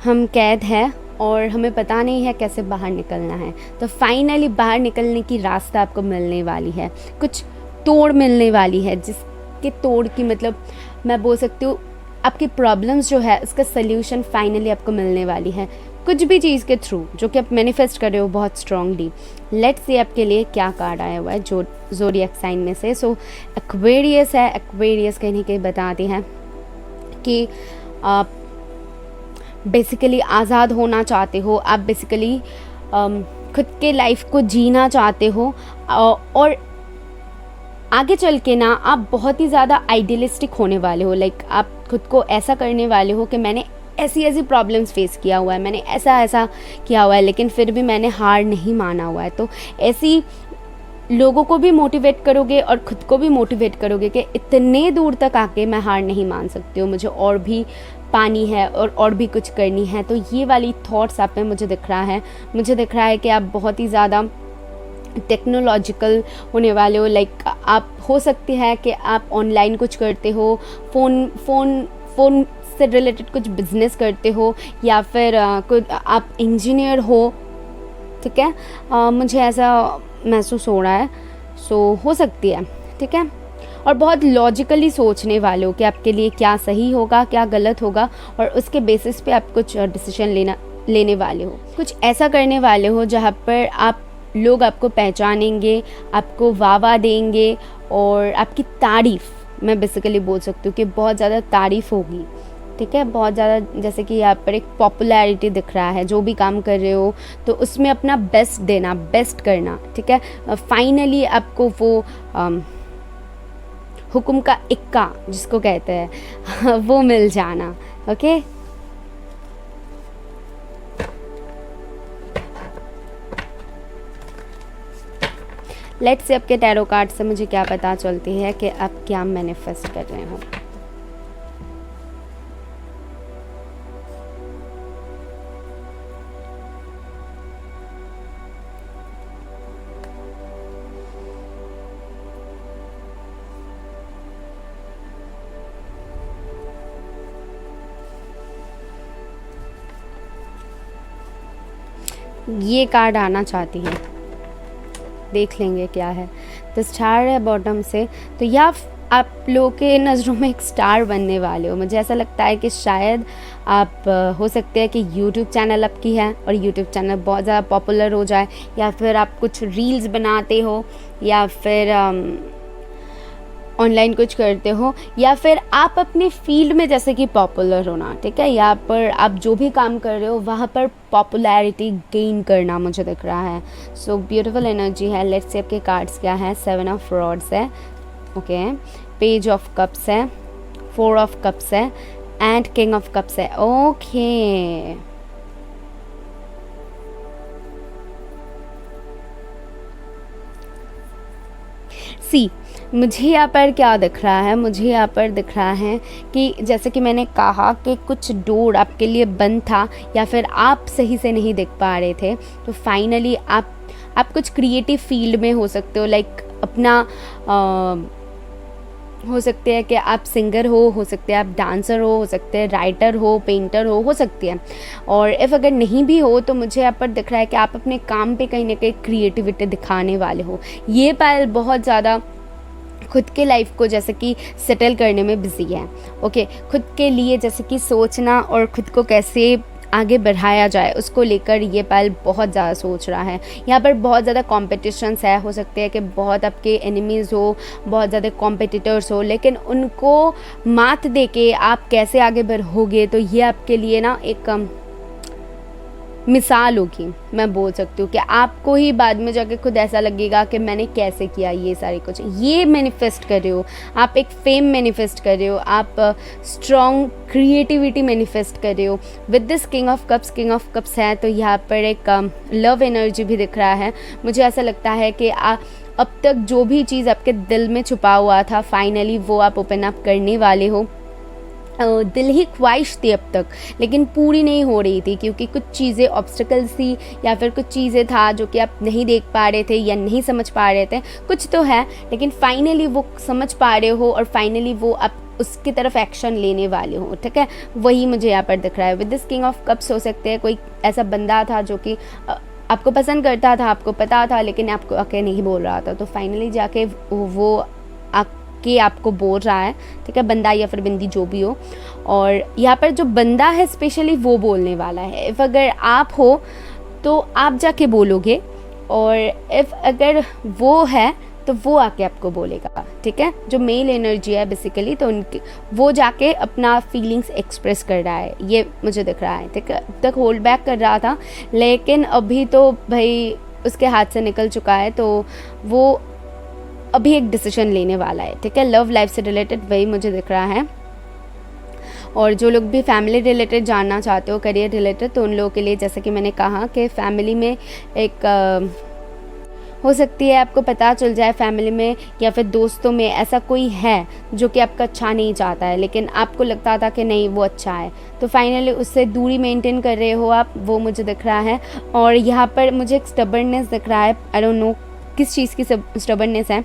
हम कैद हैं और हमें पता नहीं है कैसे बाहर निकलना है। तो फाइनली बाहर निकलने की रास्ता आपको मिलने वाली है, कुछ तोड़ मिलने वाली है, जिसके तोड़ की मतलब मैं बोल सकती हूँ आपकी प्रॉब्लम्स जो है उसका सल्यूशन फाइनली आपको मिलने वाली है, कुछ भी चीज़ के थ्रू जो कि आप मैनिफेस्ट कर रहे हो बहुत स्ट्रांगली। लेट्स सी आपके लिए क्या कार्ड आया हुआ है जो ज़ोडिएक साइन में से। सो एक्वेरियस है। एक्वेरियस कहीं ना कहीं बताती हैं कि आप बेसिकली आज़ाद होना चाहते हो, आप बेसिकली खुद के लाइफ को जीना चाहते हो और आगे चल के ना आप बहुत ही ज़्यादा आइडियलिस्टिक होने वाले हो। लाइक आप खुद को ऐसा करने वाले हो कि मैंने ऐसी ऐसी प्रॉब्लम्स फेस किया हुआ है, मैंने ऐसा ऐसा किया हुआ है, लेकिन फिर भी मैंने हार नहीं माना हुआ है। तो ऐसी लोगों को भी मोटिवेट करोगे और ख़ुद को भी मोटिवेट करोगे कि इतने दूर तक आके मैं हार नहीं मान सकती हूँ, मुझे और भी पानी है और भी कुछ करनी है। तो ये वाली थॉट्स आप में मुझे दिख रहा है। मुझे दिख रहा है कि आप बहुत ही ज़्यादा टेक्नोलॉजिकल होने वाले हो। लाइक आप हो सकते हैं कि आप ऑनलाइन कुछ करते हो, फ़ोन से रिलेटेड कुछ बिजनेस करते हो, या फिर कुछ आप इंजीनियर हो। ठीक है, मुझे ऐसा महसूस हो रहा है। सो हो सकती है, ठीक है, और बहुत लॉजिकली सोचने वाले हो कि आपके लिए क्या सही होगा, क्या गलत होगा, और उसके बेसिस पे आप कुछ डिसीजन लेने वाले हो। कुछ ऐसा करने वाले हो जहाँ पर आप लोग आपको पहचानेंगे, आपको वाह देंगे और आपकी तारीफ़, मैं बेसिकली बोल सकती हूँ कि बहुत ज़्यादा तारीफ़ होगी। ठीक है, बहुत ज़्यादा, जैसे कि यहाँ पर एक पॉपुलैरिटी दिख रहा है, जो भी काम कर रहे हो तो उसमें अपना बेस्ट देना, बेस्ट करना, ठीक है। फाइनली आपको वो हुक्म का इक्का जिसको कहते हैं वो मिल जाना। ओके, लेट्स से आपके टैरो कार्ड से मुझे क्या पता चलती है कि आप क्या मैनिफेस्ट कर रहे हो। ये कार्ड आना चाहती है, देख लेंगे क्या है। तो स्टार है बॉटम से, तो या आप लोगों के नज़रों में एक स्टार बनने वाले हो। मुझे ऐसा लगता है कि शायद आप हो सकते हैं कि यूट्यूब चैनल आपकी है और यूट्यूब चैनल बहुत ज़्यादा पॉपुलर हो जाए, या फिर आप कुछ रील्स बनाते हो, या फिर ऑनलाइन कुछ करते हो, या फिर आप अपनी फील्ड में जैसे कि पॉपुलर होना, ठीक है। यहाँ पर आप जो भी काम कर रहे हो वहाँ पर पॉपुलैरिटी गेन करना मुझे दिख रहा है। सो ब्यूटीफुल एनर्जी है। लेट्स से आपके कार्ड्स क्या है। 7 ऑफ रॉड्स है, ओके, पेज ऑफ कप्स है, 4 ऑफ कप्स है एंड किंग ऑफ कप्स है। ओके, सी मुझे यहाँ पर क्या दिख रहा है, मुझे यहाँ पर दिख रहा है कि जैसे कि मैंने कहा कि कुछ डोर आपके लिए बंद था या फिर आप सही से नहीं देख पा रहे थे, तो फाइनली आप कुछ क्रिएटिव फील्ड में हो सकते हो। लाइक अपना हो सकते हैं कि आप सिंगर हो सकते हैं आप डांसर हो सकते हैं राइटर हो, पेंटर हो सकती है। और इफ़ अगर नहीं भी हो तो मुझे यहाँ पर दिख रहा है कि आप अपने काम पे कहीं ना कहीं क्रिएटिविटी दिखाने वाले हो। ये पल बहुत ज़्यादा खुद के लाइफ को जैसे कि सेटल करने में बिजी है। ओके, खुद के लिए जैसे कि सोचना और खुद को कैसे आगे बढ़ाया जाए उसको लेकर ये पल बहुत ज़्यादा सोच रहा है। यहाँ पर बहुत ज़्यादा कॉम्पिटिशन्स है, हो सकते हैं कि बहुत आपके एनिमीज़ हो, बहुत ज़्यादा कॉम्पिटिटर्स हो, लेकिन उनको मात दे के आप कैसे आगे बढ़ोगे, तो ये आपके लिए ना एक मिसाल होगी। मैं बोल सकती हूँ कि आपको ही बाद में जाके खुद ऐसा लगेगा कि मैंने कैसे किया ये सारी कुछ। ये मैनिफेस्ट कर रहे हो आप, एक फेम मैनिफेस्ट कर रहे हो आप, स्ट्रॉन्ग क्रिएटिविटी मैनिफेस्ट कर रहे हो with this king of cups. King of cups है तो यहाँ पर एक लव एनर्जी भी दिख रहा है। मुझे ऐसा लगता है कि अब तक जो भी चीज़ आपके दिल में छुपा हुआ था फाइनली वो आप ओपन अप करने वाले हो। दिल ही ख्वाहिश थी अब तक, लेकिन पूरी नहीं हो रही थी क्योंकि कुछ चीज़ें ऑब्स्टिकल्स थी या फिर कुछ चीज़ें था जो कि आप नहीं देख पा रहे थे या नहीं समझ पा रहे थे। कुछ तो है लेकिन फाइनली वो समझ पा रहे हो और फाइनली वो आप उसकी तरफ एक्शन लेने वाले हो, ठीक है। वही मुझे यहाँ पर दिख रहा है। With this king of cups हो सकते हैं कोई ऐसा बंदा था जो कि आपको पसंद करता था, आपको पता था, लेकिन आपको आके नहीं बोल रहा था, तो फाइनली जाके वो कि आपको बोल रहा है, ठीक है, बंदा या फिर बंदी जो भी हो। और यहाँ पर जो बंदा है स्पेशली वो बोलने वाला है। इफ़ अगर आप हो तो आप जाके बोलोगे, और इफ़ अगर वो है तो वो आके आपको बोलेगा, ठीक है। जो मेल एनर्जी है बेसिकली, तो उनकी वो जाके अपना फीलिंग्स एक्सप्रेस कर रहा है, ये मुझे दिख रहा है, ठीक है। अब तक होल्ड बैक कर रहा था लेकिन अभी तो भाई उसके हाथ से निकल चुका है, तो वो अभी एक डिसीजन लेने वाला है, ठीक है। लव लाइफ से रिलेटेड वही मुझे दिख रहा है। और जो लोग भी फैमिली रिलेटेड जानना चाहते हो, करियर रिलेटेड, तो उन लोगों के लिए जैसे कि मैंने कहा कि फैमिली में एक हो सकती है आपको पता चल जाए फैमिली में या फिर दोस्तों में ऐसा कोई है जो कि आपका अच्छा नहीं चाहता है, लेकिन आपको लगता था कि नहीं वो अच्छा है, तो फाइनली उससे दूरी मेंटेन कर रहे हो आप, वो मुझे दिख रहा है। और यहाँ पर मुझे एक स्टबर्ननेस दिख रहा है। आई डोंट नो किस चीज़ की स्टबर्ननेस है,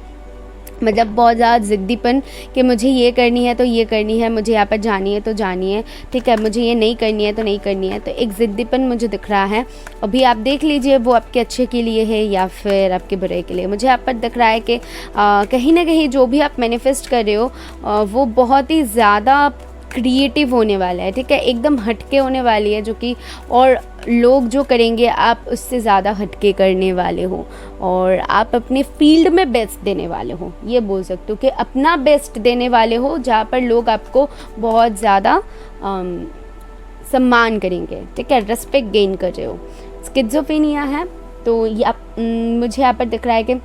मतलब बहुत ज़्यादा ज़िद्दीपन कि मुझे ये करनी है तो ये करनी है, मुझे यहाँ पर जानी है तो जानी है, ठीक है, मुझे ये नहीं करनी है तो नहीं करनी है, तो एक ज़िद्दीपन मुझे दिख रहा है। अभी आप देख लीजिए वो आपके अच्छे के लिए है या फिर आपके बुरे के लिए। मुझे यहाँ पर दिख रहा है कि कहीं ना कहीं जो भी आप मैनिफेस्ट कर रहे हो वो बहुत ही ज़्यादा क्रिएटिव होने वाला है, ठीक है, एकदम हटके होने वाली है, जो कि और लोग जो करेंगे आप उससे ज़्यादा हटके करने वाले हो और आप अपने फील्ड में बेस्ट देने वाले हो, ये बोल सकते हो कि अपना बेस्ट देने वाले हो, जहाँ पर लोग आपको बहुत ज़्यादा सम्मान करेंगे, ठीक है, रेस्पेक्ट गेन कर रहे हो। स्किज़ोफ्रेनिया है तो ये मुझे यहाँ पर दिख रहा है कि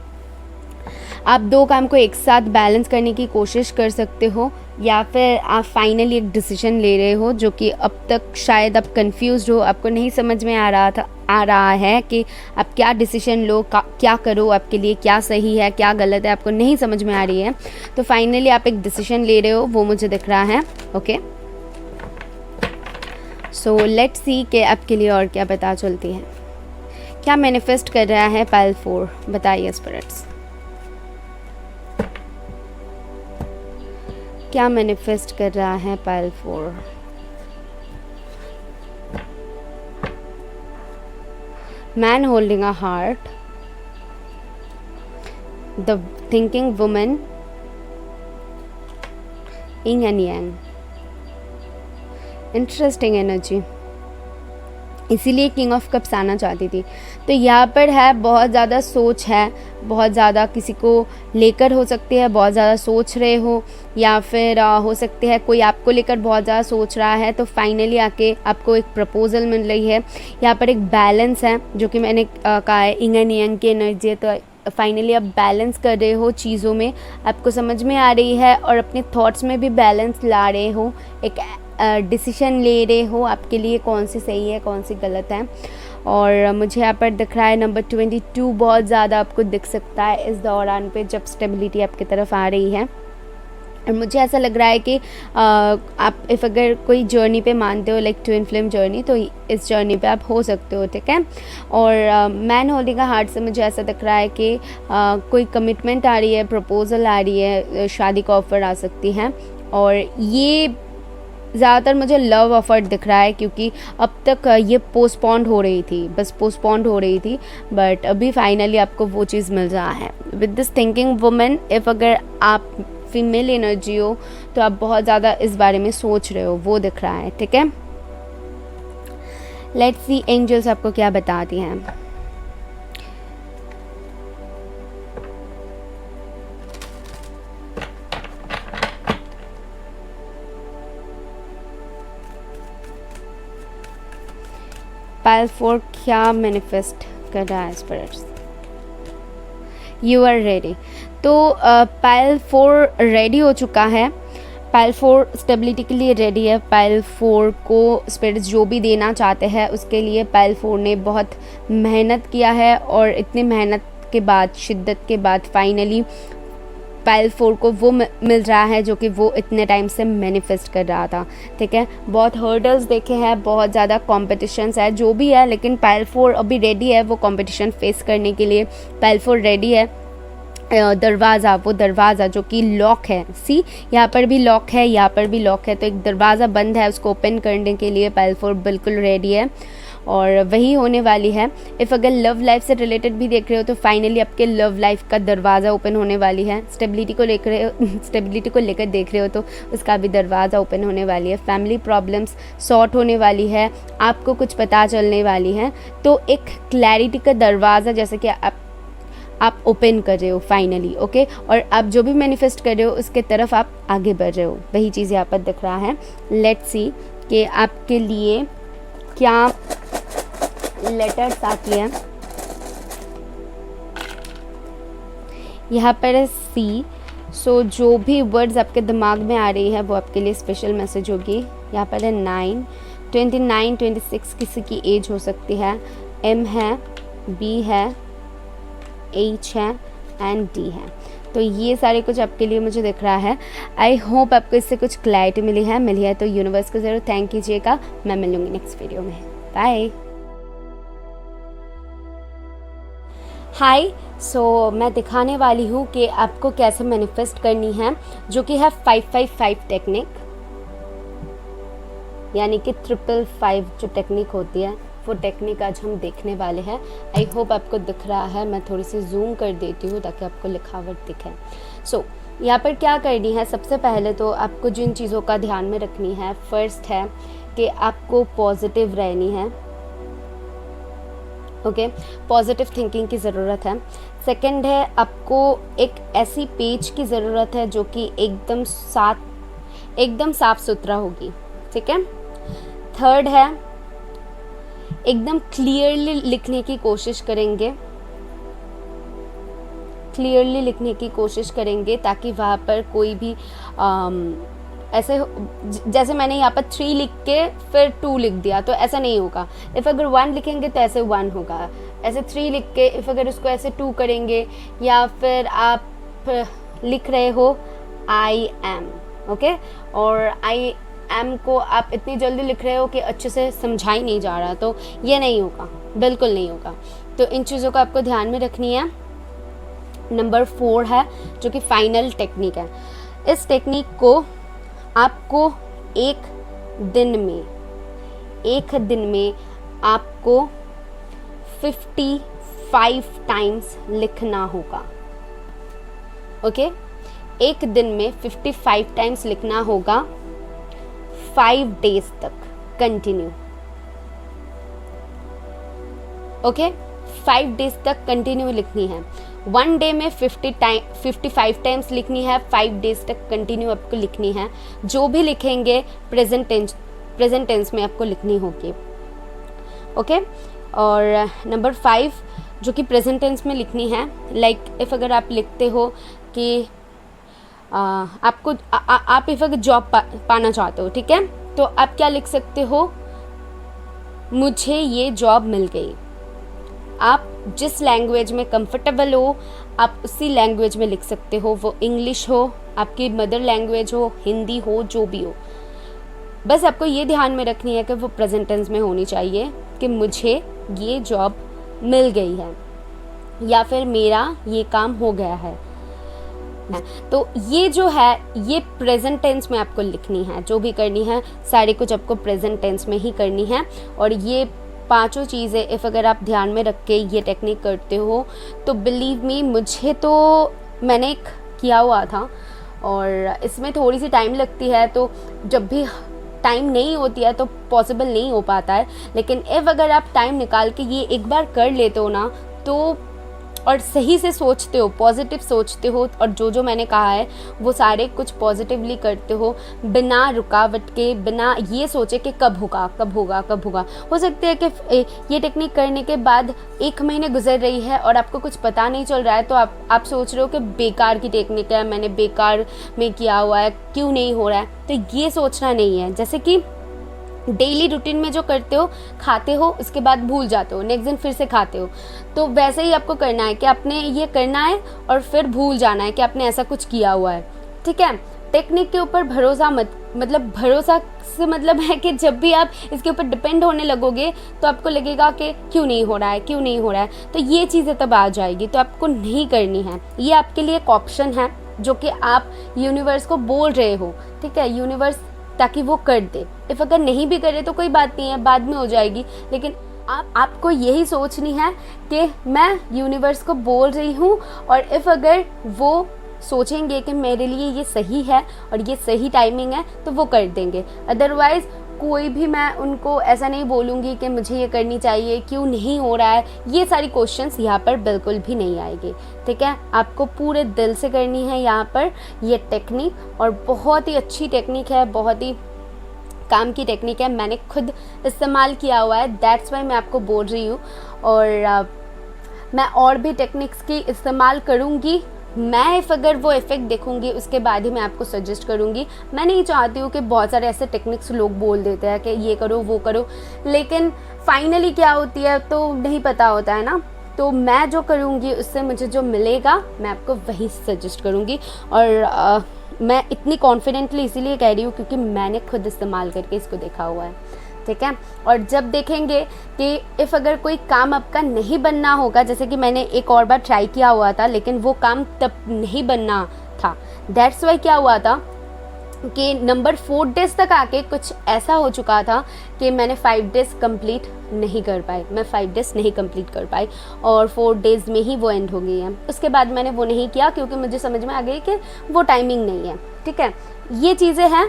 आप दो काम को एक साथ बैलेंस करने की कोशिश कर सकते हो, या फिर आप फाइनली एक डिसीजन ले रहे हो जो कि अब तक शायद आप कंफ्यूज हो, आपको नहीं समझ में आ रहा है कि आप क्या डिसीजन लो, क्या करो, आपके लिए क्या सही है क्या गलत है, आपको नहीं समझ में आ रही है, तो फाइनली आप एक डिसीजन ले रहे हो, वो मुझे दिख रहा है। ओके, सो लेट्स सी कि आपके लिए और क्या पता चलती है, क्या मैनिफेस्ट कर रहा है पाइल 4, बताइए स्पिरिट्स, क्या मैनिफेस्ट कर रहा है pile 4। Man holding a heart, the thinking woman, yin and yang, interesting energy, इसीलिए किंग ऑफ कप्स आना चाहती थी। तो यहाँ पर है बहुत ज़्यादा सोच है, बहुत ज़्यादा किसी को लेकर हो सकती है, बहुत ज़्यादा सोच रहे हो, या फिर हो सकते हैं कोई आपको लेकर बहुत ज़्यादा सोच रहा है, तो फाइनली आके आपको एक प्रपोजल मिल रही है। यहाँ पर एक बैलेंस है, जो कि मैंने कहा है यिंग एंड यांग की एनर्जी है, तो फाइनली आप बैलेंस कर रहे हो चीज़ों में, आपको समझ में आ रही है और अपने थॉट्स में भी बैलेंस ला रहे हो, एक डिसीजन ले रहे हो आपके लिए कौन सी सही है कौन सी गलत है। और मुझे यहाँ पर दिख रहा है नंबर 22 बहुत ज़्यादा आपको दिख सकता है इस दौरान पे, जब स्टेबिलिटी आपकी तरफ आ रही है। और मुझे ऐसा लग रहा है कि आप अगर कोई जर्नी पे मानते हो, लाइक ट्विन फ्लेम जर्नी, तो इस जर्नी पे आप हो सकते हो, ठीक है। और मैन होल्डिंग अ हार्ट से मुझे ऐसा दिख रहा है कि कोई कमिटमेंट आ रही है, प्रपोजल आ रही है, शादी का ऑफ़र आ सकती है। और ये ज़्यादातर मुझे लव ऑफर दिख रहा है, क्योंकि अब तक ये पोस्टपोन्ड हो रही थी, बस पोस्टपोन्ड हो रही थी, बट अभी फाइनली आपको वो चीज़ मिल रहा है with this thinking woman. If अगर आप फीमेल एनर्जी हो तो आप बहुत ज़्यादा इस बारे में सोच रहे हो, वो दिख रहा है, ठीक है। लेट्स सी एंजल्स आपको क्या बताती हैं। पाइल 4 क्या मैनिफेस्ट कर रहा है स्पिरिट्स। यू आर रेडी, तो पाइल 4 रेडी हो चुका है, पाइल 4 स्टेबिलिटी के लिए रेडी है। पाइल 4 को स्पिरिट्स जो भी देना चाहते हैं उसके लिए पाइल 4 ने बहुत मेहनत किया है, और इतनी मेहनत के बाद, शिद्दत के बाद फाइनली पाइल 4 को वो मिल रहा है जो कि वो इतने टाइम से मैनिफेस्ट कर रहा था, ठीक है। बहुत हर्डल्स देखे हैं, बहुत ज़्यादा कॉम्पिटिशन्स है, जो भी है, लेकिन पाइल 4 अभी रेडी है वो कंपटीशन फेस करने के लिए। पाइल 4 रेडी है। दरवाज़ा, वो दरवाज़ा जो कि लॉक है, सी यहाँ पर भी लॉक है, यहाँ पर भी लॉक है, तो एक दरवाज़ा बंद है, उसको ओपन करने के लिए पाइल 4 बिल्कुल रेडी है, और वही होने वाली है। इफ़ अगर लव लाइफ से रिलेटेड भी देख रहे हो तो फाइनली आपके लव लाइफ का दरवाज़ा ओपन होने वाली है। स्टेबिलिटी को लेकर देख रहे हो तो उसका भी दरवाज़ा ओपन होने वाली है। फैमिली प्रॉब्लम्स सॉर्ट होने वाली है, आपको कुछ पता चलने वाली है, तो एक क्लैरिटी का दरवाज़ा जैसे कि आप ओपन कर रहे हो फाइनली, ओके। और आप जो भी मैनिफेस्ट कर रहे हो उसके तरफ आप आगे बढ़ रहे हो, वही चीज़ यहाँ पर दिख रहा है। लेट्स सी कि आपके लिए क्या लेटर्स आती है। यहाँ पर है सी, सो जो भी वर्ड्स आपके दिमाग में आ रही है वो आपके लिए स्पेशल मैसेज होगी। यहाँ पर है 9, 29, 26 किसी की एज हो सकती है, M है, B है, H है एंड D है। तो ये सारे कुछ आपके लिए मुझे दिख रहा है। आई होप आपको इससे कुछ क्लैरिटी मिली है तो यूनिवर्स को ज़रूर थैंक कीजिएगा। मैं मिलूँगी नेक्स्ट वीडियो में, बाय। हाय, सो मैं दिखाने वाली हूँ कि आपको कैसे मैनिफेस्ट करनी है, जो कि है 555 टेक्निक, यानी कि 555 जो टेक्निक होती है वो टेक्निक आज हम देखने वाले हैं। आई होप आपको दिख रहा है, मैं थोड़ी सी जूम कर देती हूँ ताकि आपको लिखावट दिखे। सो यहाँ पर क्या करनी है, सबसे पहले तो आपको जिन चीज़ों का ध्यान में रखनी है, फर्स्ट है कि आपको पॉजिटिव रहनी है, ओके, पॉजिटिव थिंकिंग की ज़रूरत है। सेकंड है आपको एक ऐसी पेज की ज़रूरत है जो कि एकदम साफ सुथरा होगी, ठीक है। थर्ड है एकदम क्लियरली लिखने की कोशिश करेंगे, क्लियरली लिखने की कोशिश करेंगे ताकि वहाँ पर कोई भी ऐसे जैसे मैंने यहाँ पर 3 लिख के फिर 2 लिख दिया तो ऐसा नहीं होगा। इफ़ अगर 1 लिखेंगे तो ऐसे 1 होगा, ऐसे 3 लिख के इफ़ अगर उसको ऐसे 2 करेंगे, या फिर आप लिख रहे हो आई एम, ओके, और आई एम को आप इतनी जल्दी लिख रहे हो कि अच्छे से समझा ही नहीं जा रहा, तो ये नहीं होगा, बिल्कुल नहीं होगा। तो इन चीज़ों को आपको ध्यान में रखनी है। नंबर 4 है जो कि फाइनल टेक्निक है। इस टेक्निक को आपको एक दिन में आपको 55 टाइम्स लिखना होगा, ओके, एक दिन में 55 टाइम्स लिखना होगा, 5 डेज तक कंटिन्यू, ओके, 5 डेज तक कंटिन्यू लिखनी है। 1 डे में 55 टाइम्स लिखनी है, 5 डेज तक कंटिन्यू आपको लिखनी है। जो भी लिखेंगे प्रेजेंट टेंस में आपको लिखनी होगी, ओके। और नंबर 5 जो कि प्रेजेंट टेंस में लिखनी है, लाइक इफ़ अगर आप लिखते हो कि आपको आप इफ़ अगर जॉब पाना चाहते हो, ठीक है, तो आप क्या लिख सकते हो, मुझे ये जॉब मिल गई। आप जिस लैंग्वेज में कंफर्टेबल हो आप उसी लैंग्वेज में लिख सकते हो, वो इंग्लिश हो, आपकी मदर लैंग्वेज हो, हिंदी हो, जो भी हो। बस आपको ये ध्यान में रखनी है कि वो प्रेजेंट टेंस में होनी चाहिए कि मुझे ये जॉब मिल गई है या फिर मेरा ये काम हो गया है। तो ये जो है ये प्रेजेंट टेंस में आपको लिखनी है, जो भी करनी है सारी कुछ आपको प्रेजेंट टेंस में ही करनी है। और ये 5 चीज़ें इफ़ अगर आप ध्यान में रख के ये टेक्निक करते हो तो बिलीव मी, मुझे तो मैंने किया हुआ था और इसमें थोड़ी सी टाइम लगती है, तो जब भी टाइम नहीं होती है तो पॉसिबल नहीं हो पाता है। लेकिन इफ़ अगर आप टाइम निकाल के ये एक बार कर लेते हो ना, तो और सही से सोचते हो, पॉजिटिव सोचते हो और जो मैंने कहा है वो सारे कुछ पॉजिटिवली करते हो, बिना रुकावट के, बिना ये सोचे कि कब होगा। हो सकता है कि ये टेक्निक करने के बाद 1 महीने गुजर रही है और आपको कुछ पता नहीं चल रहा है, तो आप सोच रहे हो कि बेकार की टेक्निक है, मैंने बेकार में किया हुआ है, क्यों नहीं हो रहा है। तो ये सोचना नहीं है। जैसे कि डेली रूटीन में जो करते हो, खाते हो उसके बाद भूल जाते हो, नेक्स्ट दिन फिर से खाते हो, तो वैसे ही आपको करना है कि आपने ये करना है और फिर भूल जाना है कि आपने ऐसा कुछ किया हुआ है, ठीक है। टेक्निक के ऊपर भरोसा भरोसा से मतलब है कि जब भी आप इसके ऊपर डिपेंड होने लगोगे तो आपको लगेगा कि क्यों नहीं हो रहा है, तो ये चीज़ें तब आ जाएगी, तो आपको नहीं करनी है। ये आपके लिए एक ऑप्शन है जो कि आप यूनिवर्स को बोल रहे हो, ठीक है, यूनिवर्स ताकि वो कर दे। इफ़ अगर नहीं भी करे तो कोई बात नहीं है, बाद में हो जाएगी, लेकिन आपको यही सोचनी है कि मैं यूनिवर्स को बोल रही हूँ और इफ़ अगर वो सोचेंगे कि मेरे लिए ये सही है और ये सही टाइमिंग है तो वो कर देंगे। अदरवाइज़ कोई भी मैं उनको ऐसा नहीं बोलूँगी कि मुझे ये करनी चाहिए, क्यों नहीं हो रहा है, ये सारी क्वेश्चंस यहाँ पर बिल्कुल भी नहीं आएगी, ठीक है। आपको पूरे दिल से करनी है यहाँ पर ये टेक्निक, और बहुत ही अच्छी टेक्निक है, बहुत ही काम की टेक्निक है। मैंने खुद इस्तेमाल किया हुआ है, दैट्स वाई मैं आपको बोल रही हूँ। और मैं और भी टेक्निक्स की इस्तेमाल करूँगी। मैं इफ़ अगर वो इफ़ेक्ट देखूंगी उसके बाद ही मैं आपको सजेस्ट करूंगी। मैं नहीं चाहती हूँ कि बहुत सारे ऐसे टेक्निक्स लोग बोल देते हैं कि ये करो वो करो, लेकिन फाइनली क्या होती है तो नहीं पता होता है ना। तो मैं जो करूँगी उससे मुझे जो मिलेगा मैं आपको वही सजेस्ट करूँगी। और मैं इतनी कॉन्फिडेंटली इसीलिए कह रही हूँ क्योंकि मैंने खुद इस्तेमाल करके इसको देखा हुआ है, ठीक है। और जब देखेंगे कि इफ़ अगर कोई काम आपका नहीं बनना होगा, जैसे कि मैंने एक और बार ट्राई किया हुआ था लेकिन वो काम तब नहीं बनना था, दैट्स वाई क्या हुआ था कि नंबर 4 डेज तक आके कुछ ऐसा हो चुका था कि मैंने 5 डेज कंप्लीट नहीं कर पाई, मैं 5 डेज नहीं कंप्लीट कर पाई और 4 डेज में ही वो एंड हो गई है। उसके बाद मैंने वो नहीं किया क्योंकि मुझे समझ में आ गई कि वो टाइमिंग नहीं है। ठीक है, ये चीज़ें हैं।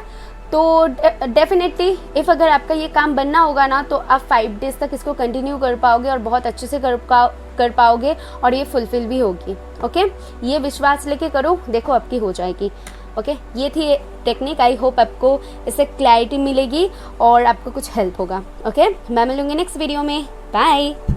तो डेफिनेटली इफ़ अगर आपका ये काम बनना होगा ना तो आप 5 डेज तक इसको कंटिन्यू कर पाओगे और बहुत अच्छे से कर पाओगे और ये फुलफिल भी होगी। ओके, ये विश्वास लेके करो, देखो आपकी हो जाएगी। ओके, ये थी टेक्निक। आई होप आपको इससे क्लैरिटी मिलेगी और आपको कुछ हेल्प होगा। ओके, मैं मिलूंगी नेक्स्ट वीडियो में। बाय।